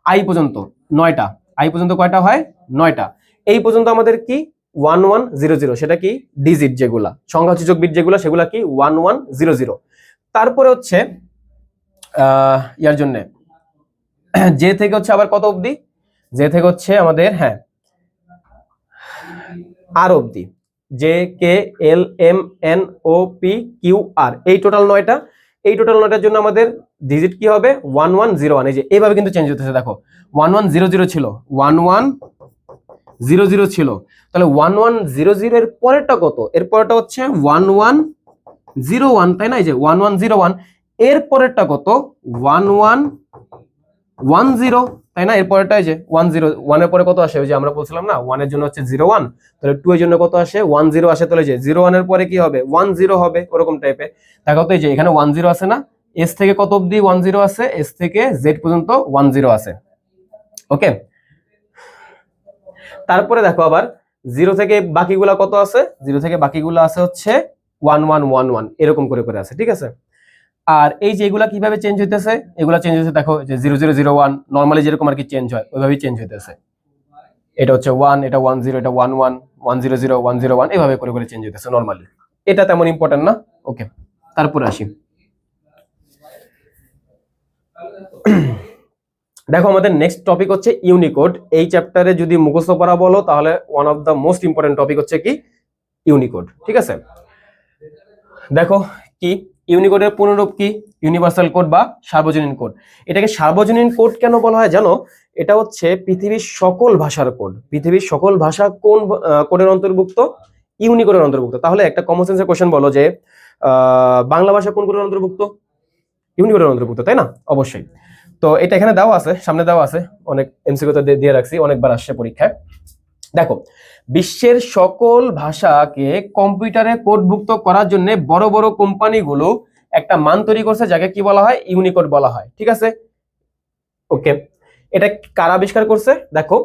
আই পর্যন্ত 9টা। আই পর্যন্ত কয়টা হয়? 9টা। এই পর্যন্ত আমাদের কি 1100, সেটা কি ডিজিট, যেগুলা সংখ্যাসূচক বিট যেগুলা, সেগুলা কি 1100। তারপরে হচ্ছে ইয়ার জন্য জে থেকে হচ্ছে আবার কত অবধি? জে থেকে হচ্ছে আমাদের, হ্যাঁ, আর অবধি, J K L M N O P Q R, এই টোটাল 9টা। এই টোটাল 9টার জন্য আমাদের ডিজিট কি হবে? 1101। এই যে এইভাবে কিন্তু চেঞ্জ হতেছে, দেখো 1100 ছিল, 1100 ছিল। তাহলে 1100 এর পরেরটা কত? এর পরেরটা হচ্ছে 1101, তাই না? এই যে 1101। এর পরেরটা কত? 1110, তাই না? এর পরেরটা এই যে 101 এর পরে কত আসে? ওই যে আমরা বলছিলাম না, 1 এর জন্য হচ্ছে 01, তাহলে 2 এর জন্য কত আসে? 10 আসে। তাহলে যে 01 এর পরে কি হবে? 10 হবে, ওরকম টাইপের। দেখো তো, এই যে এখানে 10 আছে না? এস থেকে কত অবধি 10 আছে? এস থেকে জেড পর্যন্ত 10 আছে। ওকে, তারপরে দেখো আবার 0 থেকে বাকিগুলা কত আছে? 0 থেকে বাকিগুলা আছে হচ্ছে 1111, এরকম করে করে আছে, ঠিক আছে? আর এই যে এগুলা কিভাবে চেঞ্জ হইতেছে? এগুলা চেঞ্জ হইতেছে, দেখো যে 0001 নরমালি যেরকম আর কি চেঞ্জ হয়, ওইভাবেই চেঞ্জ হইতেছে। এটা হচ্ছে 1, এটা 10, এটা 11, 100, 101, এভাবে করে করে চেঞ্জ হইতেছে নরমালি। এটা তেমন ইম্পর্টেন্ট না। ওকে, তারপরে আসি। দেখো, আমাদের নেক্সট টপিক হচ্ছে ইউনিকোড। এই চ্যাপ্টারে যদি মুখস্থ করা বলো, তাহলে one of the most important topic হচ্ছে কি ইউনিকোড, ঠিক আছে? দেখো কি ইউনিকোডের পুনরূপ কি? ইউনিভার্সাল কোড বা সার্বজনীন কোড। এটাকে সার্বজনীন কোড কেন বলা হয় জানো? এটা হচ্ছে পৃথিবীর সকল ভাষার কোড। পৃথিবীর সকল ভাষা কোন কোডের অন্তর্ভুক্ত? ইউনিকোডের অন্তর্ভুক্ত। তাহলে একটা কমন সেন্সের কোশ্চেন বলো যে বাংলা ভাষা কোন কোডের অন্তর্ভুক্ত? ইউনিকোডের অন্তর্ভুক্ত, তাই না? অবশ্যই। তো এটা এখানে দেওয়া আছে, সামনে দেওয়া আছে, অনেক এমসিকিউ তে দিয়ে রাখছি, অনেকবার আসছে পরীক্ষায়। দেখো, বিশ্বের সকল ভাষাকে কম্পিউটারে কোডভুক্ত করার জন্য বড় বড় কোম্পানিগুলো একটা মান তৈরি করছে, যাকে কি বলা হয়, ইউনিকোড বলা হয়। ঠিক আছে, ওকে। এটা কারা আবিষ্কার করছে? দেখো,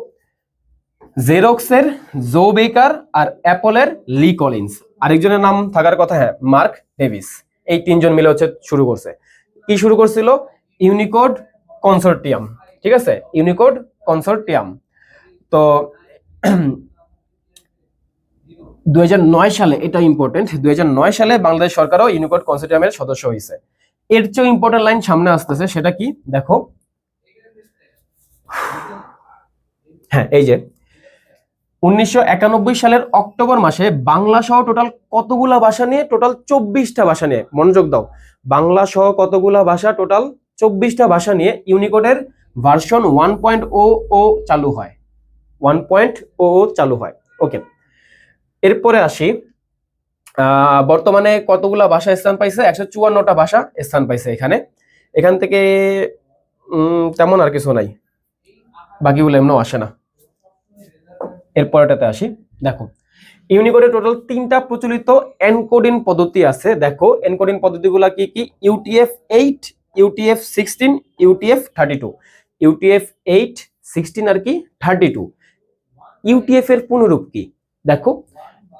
জেরক্সের জো বেকার আর অ্যাপলের লি কলিন্স, আরেকজনের নাম থাকার কথা, হ্যাঁ, মার্ক ডেভিস। এই তিনজন মিলে হচ্ছে শুরু করছে। কি শুরু করছিল? Unicode consortium. ঠিক আছে, ইউনিকোড কনসোর্টিয়াম। তো 2009 সালে, এটা ইম্পর্টেন্ট, 2009 সালে বাংলাদেশ সরকারও ইউনিকোড কনসোর্টিয়ামের সদস্য হয়েছে। এর চেয়ে ইম্পর্টেন্ট লাইন সামনে আসতেছে, সেটা কি দেখো, হ্যাঁ, এই যে 1991 সালের অক্টোবর মাসে বাংলা সহ টোটাল কতগুলা ভাষা নিয়ে? টোটাল 24টা ভাষা নিয়ে, মনোযোগ দাও, বাংলা সহ কতগুলা ভাষা? টোটাল 24টা ভাষা নিয়ে ইউনিকোডের ভার্সন 1.00 চালু হয়, 1.00 চালু হয়। ওকে, এরপরে আসি, বর্তমানে কতগুলা ভাষা স্থান পাইছে? 154টা ভাষা স্থান পাইছে এখান থেকে তেমন আর কিছু নাই, বাকিগুলো এমনও আসে না। এরপরটাতে আসি, দেখো, ইউনিকোডে টোটাল 3টা প্রচলিত এনকোডিং পদ্ধতি আছে। দেখো, এনকোডিং পদ্ধতিগুলো কি কি? UTF-8, UTF-16, UTF-32। UTF-8, 16 আর কি 32। ইউটিএফ এর পুনরূপ কি? দেখো,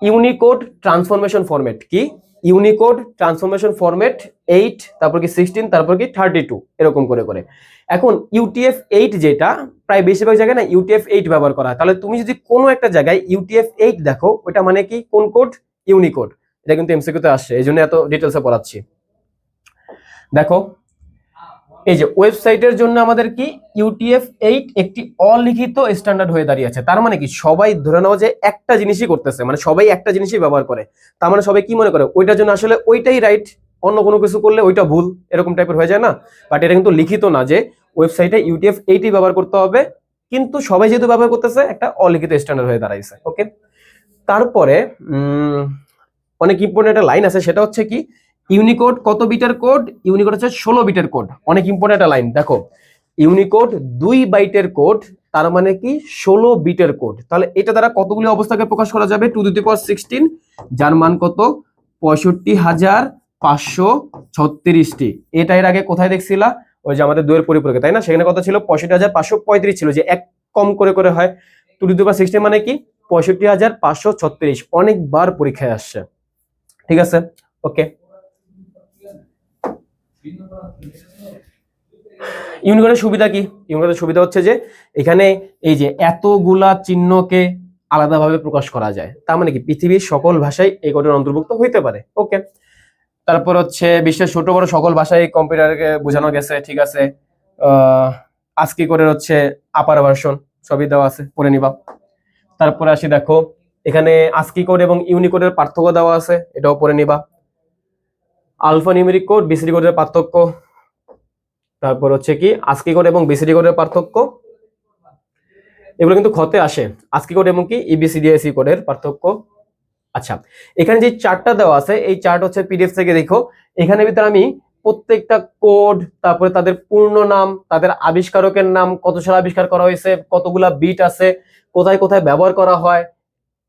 ইউনিকোড ট্রান্সফরমেশন ফরম্যাট। কি? ইউনিকোড ট্রান্সফরমেশন ফরম্যাট 8, তারপর কি 16, তারপর কি 32, এরকম করে করে। এখন UTF-8 যেটা প্রায় বেশিরভাগ জায়গায় না UTF-8 ব্যবহার করা হয়, তাহলে তুমি যদি কোনো একটা জায়গায় UTF-8 দেখো, ওটা মানে কি? কোন কোড? ইউনিকোড। এটা কিন্তু এমসিকিউতে আসছে, এই জন্য এত ডিটেলসে পড়াচ্ছি। দেখো, এই যে ওয়েবসাইটের জন্য আমাদের কি UTF-8 একটি অলিখিত স্ট্যান্ডার্ড হয়ে দাঁড়িয়েছে। তার মানে কি? সবাই ধরে নাও যে একটা জিনিসই করতেছে, মানে সবাই একটা জিনিসই ব্যবহার করে, তার মানে সবাই কি মনে করে? ওইটার জন্য আসলে ওইটাই রাইট, অন্য কোনো কিছু করলে ওইটা ভুল, এরকম টাইপের হয়ে যায় না? বাট এটা কিন্তু লিখিত না যে ওয়েবসাইটে UTF-8ই ব্যবহার করতে হবে, কিন্তু সবাই যেহেতু ব্যবহার করতেছে, একটা অলিখিত স্ট্যান্ডার্ড হয়ে দাঁড়াইছে। ওকে, তারপরে অনেক ইম্পর্টেন্ট একটা লাইন আছে, সেটা হচ্ছে কি? ইউনিকোড কত বিটের কোড? ইউনিকোড হচ্ছে 16 বিটের কোড। অনেক ইম্পর্টেন্ট একটা লাইন, দেখো, ইউনিকোড 2 বাইটের কোড, তার মানে কি 16 বিটের কোড। তাহলে এটা দ্বারা কতগুলি অবস্থাকে প্রকাশ করা যাবে? 2 টু দি পাওয়ার 16, যার মান কত? 65,536টি। এটা এর আগে কোথায় দেখছিলা? ওই যে আমাদের 2 এর পরিপূরকে, তাই না? সেখানে কত ছিল? 65,535 ছিল, যে এক কম করে করে হয়। 2 টু দি পাওয়ার 16 মানে কি? 65,536। অনেকবার পরীক্ষায় আসছে। ঠিক আছে, ওকে। ইউনিকোডের সুবিধা কি? ইউনিকোডের সুবিধা হচ্ছে যে এখানে এই যে এতগুলা চিহ্নকে আলাদাভাবে প্রকাশ করা যায়, তার মানে কি পৃথিবীর সকল ভাষায় এই কোডের অন্তর্ভুক্ত হইতে পারে। ওকে, তারপর হচ্ছে বিশ্বের ছোট বড় সকল ভাষায় কম্পিউটারকে বোঝানো গেছে। ঠিক আছে, আজকি কোডের হচ্ছে আপার ভার্সন, সবই দেওয়া আছে, পড়ে নিবা। তারপরে আসি, দেখো, এখানে আজকি কোড এবং ইউনিকোডের পার্থক্য দেওয়া আছে, এটাও পড়ে নিবা। আলফা নিউমেরিক কোড, বিসিডি কোডের পার্থক্য, তারপর হচ্ছে কি আজকি কোড এবং বিসিডি কোডের পার্থক্য, এগুলো কিন্তু খতে আসে। আজকি কোড এবং কি ইবিসিডিএসি কোডের পার্থক্য। আচ্ছা, এখানে যে চার্টটা দেওয়া আছে, এই চার্ট হচ্ছে পিডিএফ থেকে দেখো। এখানে ভিতরে আমি প্রত্যেকটা কোড, তারপরে তাদের পূর্ণ নাম, তাদের আবিষ্কারকের নাম, কত সালে আবিষ্কার করা হয়েছে, কতগুলা বিট আছে, কোথায় কোথায় ব্যবহার করা হয়,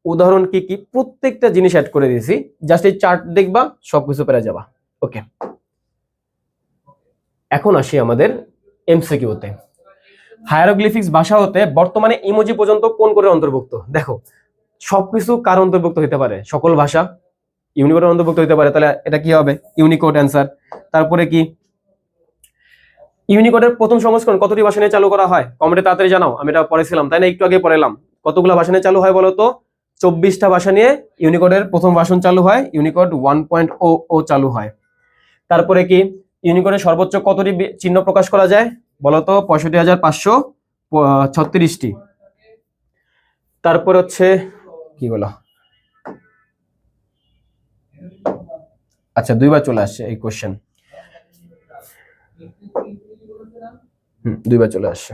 উদাহরণ কি কি, প্রত্যেকটা জিনিস অ্যাড করে দিয়েছি। জাস্ট এই চার্ট দেখবা, সবকিছু পেরে যাবা। ওকে, এখন আসি আমাদের এমসিকিউতে। হায়ারোগ্লিফিক্স ভাষা হতে বর্তমানে ইমোজি পর্যন্ত কোন কোডের অন্তর্ভুক্ত? দেখো, সবকিছু কার অন্তর্ভুক্ত হতে পারে? সকল ভাষা ইউনিকোডের অন্তর্ভুক্ত হতে পারে, তাহলে এটা কি হবে? Unicode answer. তারপরে কি ইউনিকোডের প্রথম সংস্করণ কতটি ভাষা নিয়ে চালু করা হয়? কমেন্টে তাড়াতাড়ি জানাও, আমি এটা পড়েছিলাম, তাই না? একটু আগে পড়ালাম। কতগুলো ভাষা নিয়ে চালু হয় বলো তো? 24টা ভাষা নিয়ে ইউনিকোডের প্রথম ভার্সন চালু হয়, ইউনিকোড 1.00 চালু হয়। তারপরে কি ইউনিকোডে সর্বোচ্চ কতটি চিহ্ন প্রকাশ করা যায় বলতো? 65,536টি। তারপর হচ্ছে কি বলো, আচ্ছা, 2বার চলে আসছে এই কোশ্চেন, 2বার চলে আসছে।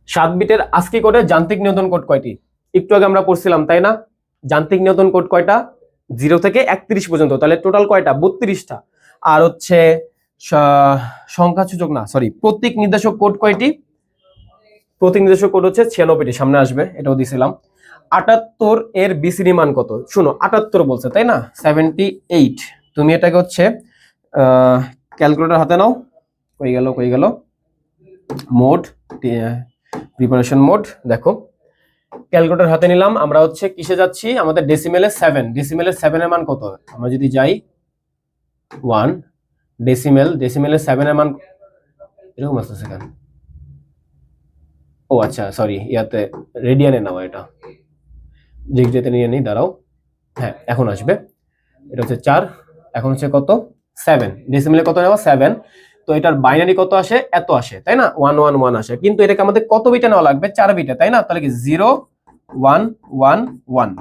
7 বিটের আজকি কোডের যান্ত্রিক নিয়ন্ত্রণ কোড কয়টি? একটু আগে আমরা পড়ছিলাম, তাই না? যান্ত্রিক নিয়ন্ত্রণ কোড কয়টা? 0 থেকে 31 পর্যন্ত, তাহলে টোটাল কয়টা? 32টা। আর হচ্ছে সংখ্যাসূচক না, সরি, প্রতীক নির্দেশক কোড কয়টি? প্রতীক নির্দেশক কোড হচ্ছে 96টি, সামনে আসবে, এটাও দিছিলাম। 78 এর বিসিডি মান কত? শুনো 78 বলছে তাই না, 78। তুমি এটাকে হচ্ছে ক্যালকুলেটর হাতে নাও, কই গেল মোড, প্রিপারেশন মোড, দেখো ক্যালকুলেটর হাতে নিলাম, আমরা হচ্ছে কিসে যাচ্ছি, আমাদের ডেসিমেলে 7, ডেসিমেলের 7 এর মান কত? আমরা যদি যাই 1 ডেসিমেলের 7 এর মান এরকম আসছে সেখানে, ও আচ্ছা সরি, ইয়াতে রেডিয়ানে নাও, এটা ডিগ্রিতে নিয়ে নেই, দাঁড়াও, হ্যাঁ এখন আসবে, এটা হচ্ছে 4, এখন হচ্ছে কত 7, ডেসিমেলে কত নেওয়া 7, তো এটার বাইনারি কত আসে, এত আসে তাই না, 111 আসে, কিন্তু এটাকে আমাদের কত বিটে নেওয়া লাগবে, 4 বিটে তাই না, তাহলে কি 0 1 1 1।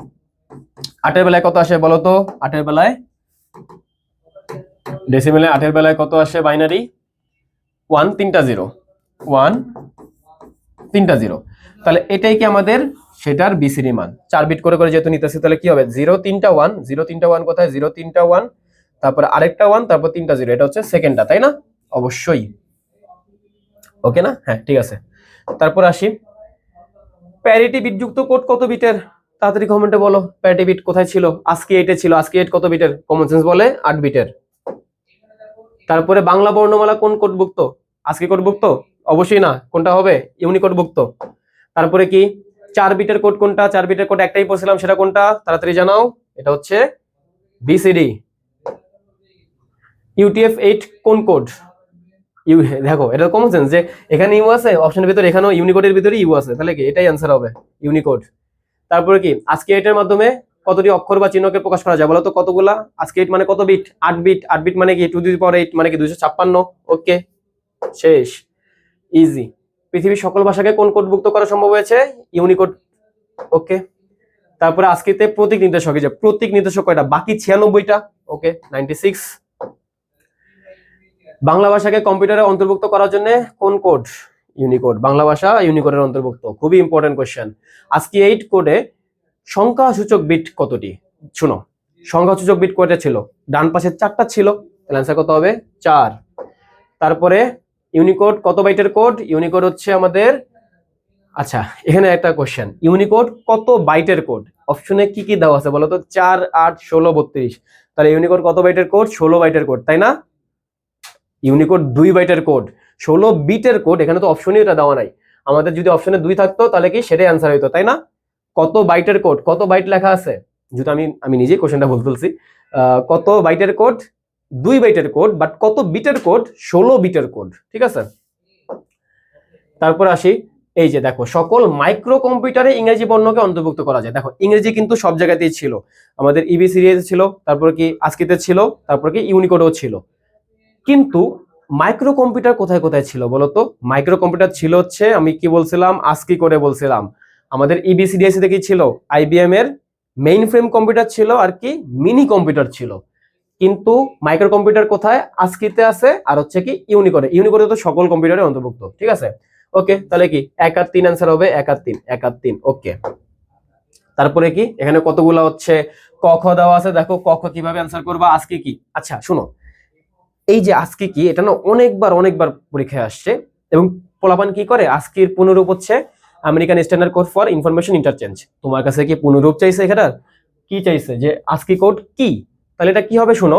8 এর বেলায় কত আসে বলো তো, 8 এর বেলায় ডেসিমেলে 8 এর বেলায় কত আসে বাইনারি, 1 3টা 0, 1 3টা 0, তাহলে এটাই কি আমাদের সেটার বিসিডি মান, 4 বিট করে করে যেহেতু নিতেছি, তাহলে কি হবে 0 3টা 1, 0 3টা 1 কোথায়, 0 3টা 1, তারপর আরেকটা 1, তারপর 3টা 0, এটা হচ্ছে সেকেন্ডটা তাই না, অবশ্যই ওকে না, হ্যাঁ ঠিক আছে। তারপর আসি, প্যারিটি বিটযুক্ত কোড কত বিটের, তাড়াতাড়ি কমেন্টে বলো, প্যারিটি বিট কোথায় ছিল, আজকে 8 এ ছিল, আজকে 8 কত বিটের, কমন সেন্স বলে 8 বিটের। তারপরে বাংলা বর্ণমালা কোন কোডভুক্ত, আজকে কোডভুক্ত, অবশ্যই না, কোনটা হবে, ইউনিকোডভুক্ত। তারপরে কি 4 বিটের কোড কোনটা, 4 বিটের কোড একটাই পড়ছিলাম, সেটা কোনটা, তাড়াতাড়ি জানাও, এটা হচ্ছে বিসিডি। UTF-8 কোন কোড, দেখো এটা কমন সেন্স যে এখানে ইউ আছে অপশনের ভিতরে, এখানেও ইউনিকোডের ভিতরে ইউ আছে, তাহলে কি এটাই অ্যান্সার হবে, ইউনিকোড। তারপরে কি আজকে এটার মাধ্যমে কতটি অক্ষর বা চিহ্নকে প্রকাশ করা যায় বলো তো, কতগুলা, আজকে 8 মানে কত বিট, 8 বিট, 8 বিট মানে কি 2^8 মানে কি 256, ওকে শেষ, ইজি। পৃথিবীর সকল ভাষাকে কোন কোডভুক্ত করা সম্ভব হয়েছে, ইউনিকোড, ওকে। তারপরে আজকেতে প্রতীক নির্দেশক, এই যে প্রতীক নির্দেশক কয়টা, বাকি 96টা, ওকে 96। বাংলা ভাষাকে কম্পিউটারে অন্তর্ভুক্ত করার জন্য কোন কোড, ইউনিকোড, বাংলা ভাষা ইউনিকোডের অন্তর্ভুক্ত, খুবই ইম্পর্টেন্ট কোশ্চেন। আজকে 8 কোডে সংখ্যাসূচক বিট কতটি, শুনো সংখ্যাসূচক বিট কয়টা ছিল, ডান পাশে 4টা ছিল, তাহলে অ্যান্সার কত হবে 4। তারপরে ইউনিকোড কত বাইটের কোড, ইউনিকোড হচ্ছে আমাদের, আচ্ছা এখানে একটা কোশ্চেন, ইউনিকোড কত বাইটের কোড, অপশনে কি কি দেওয়া আছে বলো তো, 4 8 16 32, তাহলে ইউনিকোড কত বাইটের কোড, 16 বাইটের কোড তাই না, ইউনিকোড 2 বাইটের কোড, 16 বিটের কোড, এখানে তো অপশনই এটা দেওয়া নাই, আমাদের যদি অপশনে 2 থাকতো তাহলে কি সেটাই অ্যান্সার হইতো তাই না। কত বাইটের কোড, কত বাইট লেখা আছে, যেহেতু আমি নিজেই কোশ্চেনটা বলতে বলছি, কত বাইটের কোড, 2 বাইটের কোড, বাট কত বিটের কোড, 16 বিটের কোড, ঠিক আছে। তারপর আসি, এই যে দেখো সকল মাইক্রো কম্পিউটারে ইংরেজি বর্ণকে অন্তর্ভুক্ত করা যায়, দেখো ইংরেজি কিন্তু সব জায়গাতেই ছিল, আমাদের ইবি সিরিজ ছিল, তারপর কি আজকেতে ছিল, তারপর কি ইউনিকোডও ছিল, কিন্তু মাইক্রো কম্পিউটার কোথায় কোথায় ছিল বলতো, মাইক্রো কম্পিউটার ছিল হচ্ছে, আমি কি বলছিলাম আজকি করে বলছিলাম, আমাদের ইবিসিডিএস থেকে ছিল, আইবিএম এর মেইন ফ্রেম কম্পিউটার ছিল, আর কি মিনি কম্পিউটার ছিল, কিন্তু মাইক্রো কম্পিউটার কোথায়, আজকিতে আছে, আর হচ্ছে কি ইউনিকোডে, ইউনিকোডে তো সকল কম্পিউটারে অন্তর্ভুক্ত, ঠিক আছে ওকে। তাহলে কি 1 আর 3 অ্যান্সার হবে, 1 আর 3 1 আর 3, ওকে। তারপরে কি এখানে কতগুলো হচ্ছে ক খ দেওয়া আছে, দেখো ক খ কিভাবে অ্যান্সার করবা, আজকে কি, আচ্ছা শুনো, এই যে আজকে কি, এটা না অনেকবার পরীক্ষায় আসছে, এবং পোলাপান কি করে, আজকের পুনরূপ হচ্ছে American standard code for information interchange, তোমার কাছে কি পুনরূপ চাইছে, এখানে কি চাইছে যে আজকি কোড কি, তাহলে এটা কি হবে শোনো,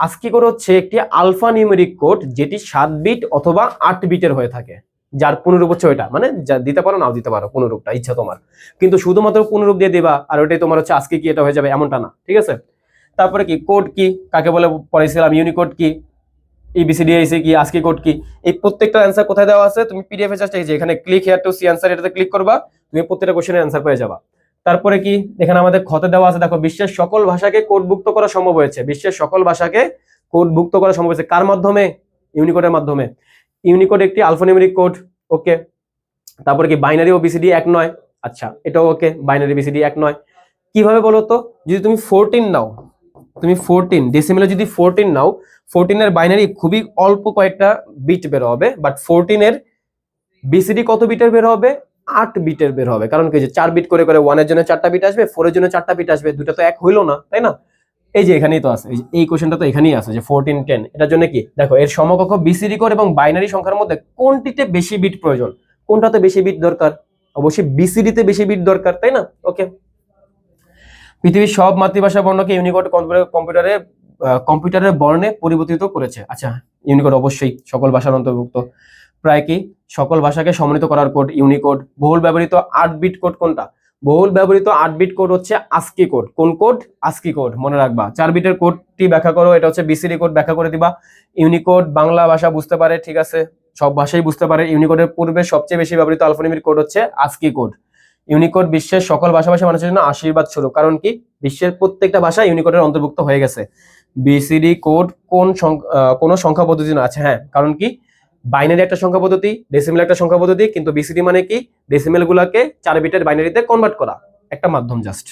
আজকি কোড হচ্ছে একটি আলফা নিউমেরিক কোড, যেটি 7 বিট অথবা 8 বিটের হয়ে থাকে, যার পুনরূপ হচ্ছে ওইটা, মানে যা দিতে পারো নাও দিতে পারো, পুনরূপটা ইচ্ছা তোমার, কিন্তু শুধুমাত্র পুনরূপ দিয়ে দিবা আর ওইটাই তোমার হচ্ছে আজকে কি এটা হয়ে যাবে এমনটা না, ঠিক আছে। তারপরে কি কোড কি কাকে বলে পড়াইছিলাম, ইউনিকোড কি, এবিসিডিআইসি কি, আজকে কোড কি, এই প্রত্যেকটা অ্যান্সার কোথায় দেওয়া আছে, তুমি পিডিএফ এ জাস্ট এই যে এখানে click here to see answer, এটাতে ক্লিক করবা, তুমি প্রত্যেকটা কোশ্চেনের অ্যান্সার পেয়ে যাবা। তারপরে কি এখানে আমাদের খতে দেওয়া আছে, দেখো বিশ্বের সকল ভাষাকে কোডভুক্ত করা সম্ভব হয়েছে, বিশ্বের সকল ভাষাকে কোডভুক্ত করা সম্ভব হয়েছে কার মাধ্যমে, ইউনিকোডের মাধ্যমে, ইউনিকোড একটি আলফানিউমেরিক কোড, ওকে। তারপরে কি বাইনারি ও বিসিডি এক নয়, আচ্ছা এটাও ওকে, বাইনারি বিসিডি এক নয়, কিভাবে বলো তো, যদি তুমি 14 নাও, তুমি 14 ডেসিমেলে যদি 14 নাও, 14 এর বাইনারি খুবই অল্প কয়েকটা বিট বের হবে, বাট 14 এর বিসিডি কত বিটের বের হবে, 8 বিটের বের হবে, কারণ কি যে 4 বিট করে করে 1 এর জন্য 4টা বিট আসবে, 4 এর জন্য 4টা বিট আসবে, দুটো তো এক হইলো না তাই না। এই যে এখানেই তো আছে, এই কোশ্চেনটা তো এখানেই আছে যে 14 10, এটার জন্য কি দেখো এর সমকক্ষ বিসিডি কোড এবং বাইনারি সংখ্যার মধ্যে কোনটিতে বেশি বিট প্রয়োজন, কোনটাতে বেশি বিট দরকার? অবশ্যই বিসিডি তে বেশি বিট দরকার, তাই না? ওকে। পৃথিবীর সব মাতৃভাষা বর্ণকে ইউনিকোড কম্পিউটারের বর্ণে পরিবর্তিত করেছে। আচ্ছা, ইউনিকোড অবশ্যই সকল ভাষার অন্তর্ভুক্ত। প্রায় কি সকল ভাষাকে সমন্বিত করার কোড ইউনিকোড। বহুল ব্যবহৃত 8 বিট কোড কোনটা? বহুল ব্যবহৃত 8 বিট কোড হচ্ছে আস্কি কোড। কোন কোড? আস্কি কোড, মনে রাখবা। 4 বিটের কোডটি ব্যাখ্যা করো, এটা হচ্ছে বিসিডি কোড, ব্যাখ্যা করে দিবা। ইউনিকোড বাংলা ভাষা বুঝতে পারে, ঠিক আছে, সব ভাষাই বুঝতে পারে। ইউনিকোডের পূর্বে সবচেয়ে বেশি ব্যবহৃত আলফানিউমেরিক কোড হচ্ছে আস্কি কোড। ইউনিকোড বিশ্বের সকল ভাষাভাষী মানুষের জন্য আশীর্বাদ স্বরূপ, কারণ কি বিশ্বের প্রত্যেকটা ভাষা ইউনিকোডের অন্তর্ভুক্ত হয়ে গেছে। বিসিডি কোড কোন সংখ্যা পদ্ধতি না আছে, হ্যাঁ, কারণ কি বাইনারি একটা সংখ্যা পদ্ধতি, ডেসিমেল একটা সংখ্যা পদ্ধতি, কিন্তু বিসিডি মানে কি ডেসিমেল গুলাকে 4 বিটের বাইনারিতে কনভার্ট করা, একটা মাধ্যম জাস্ট।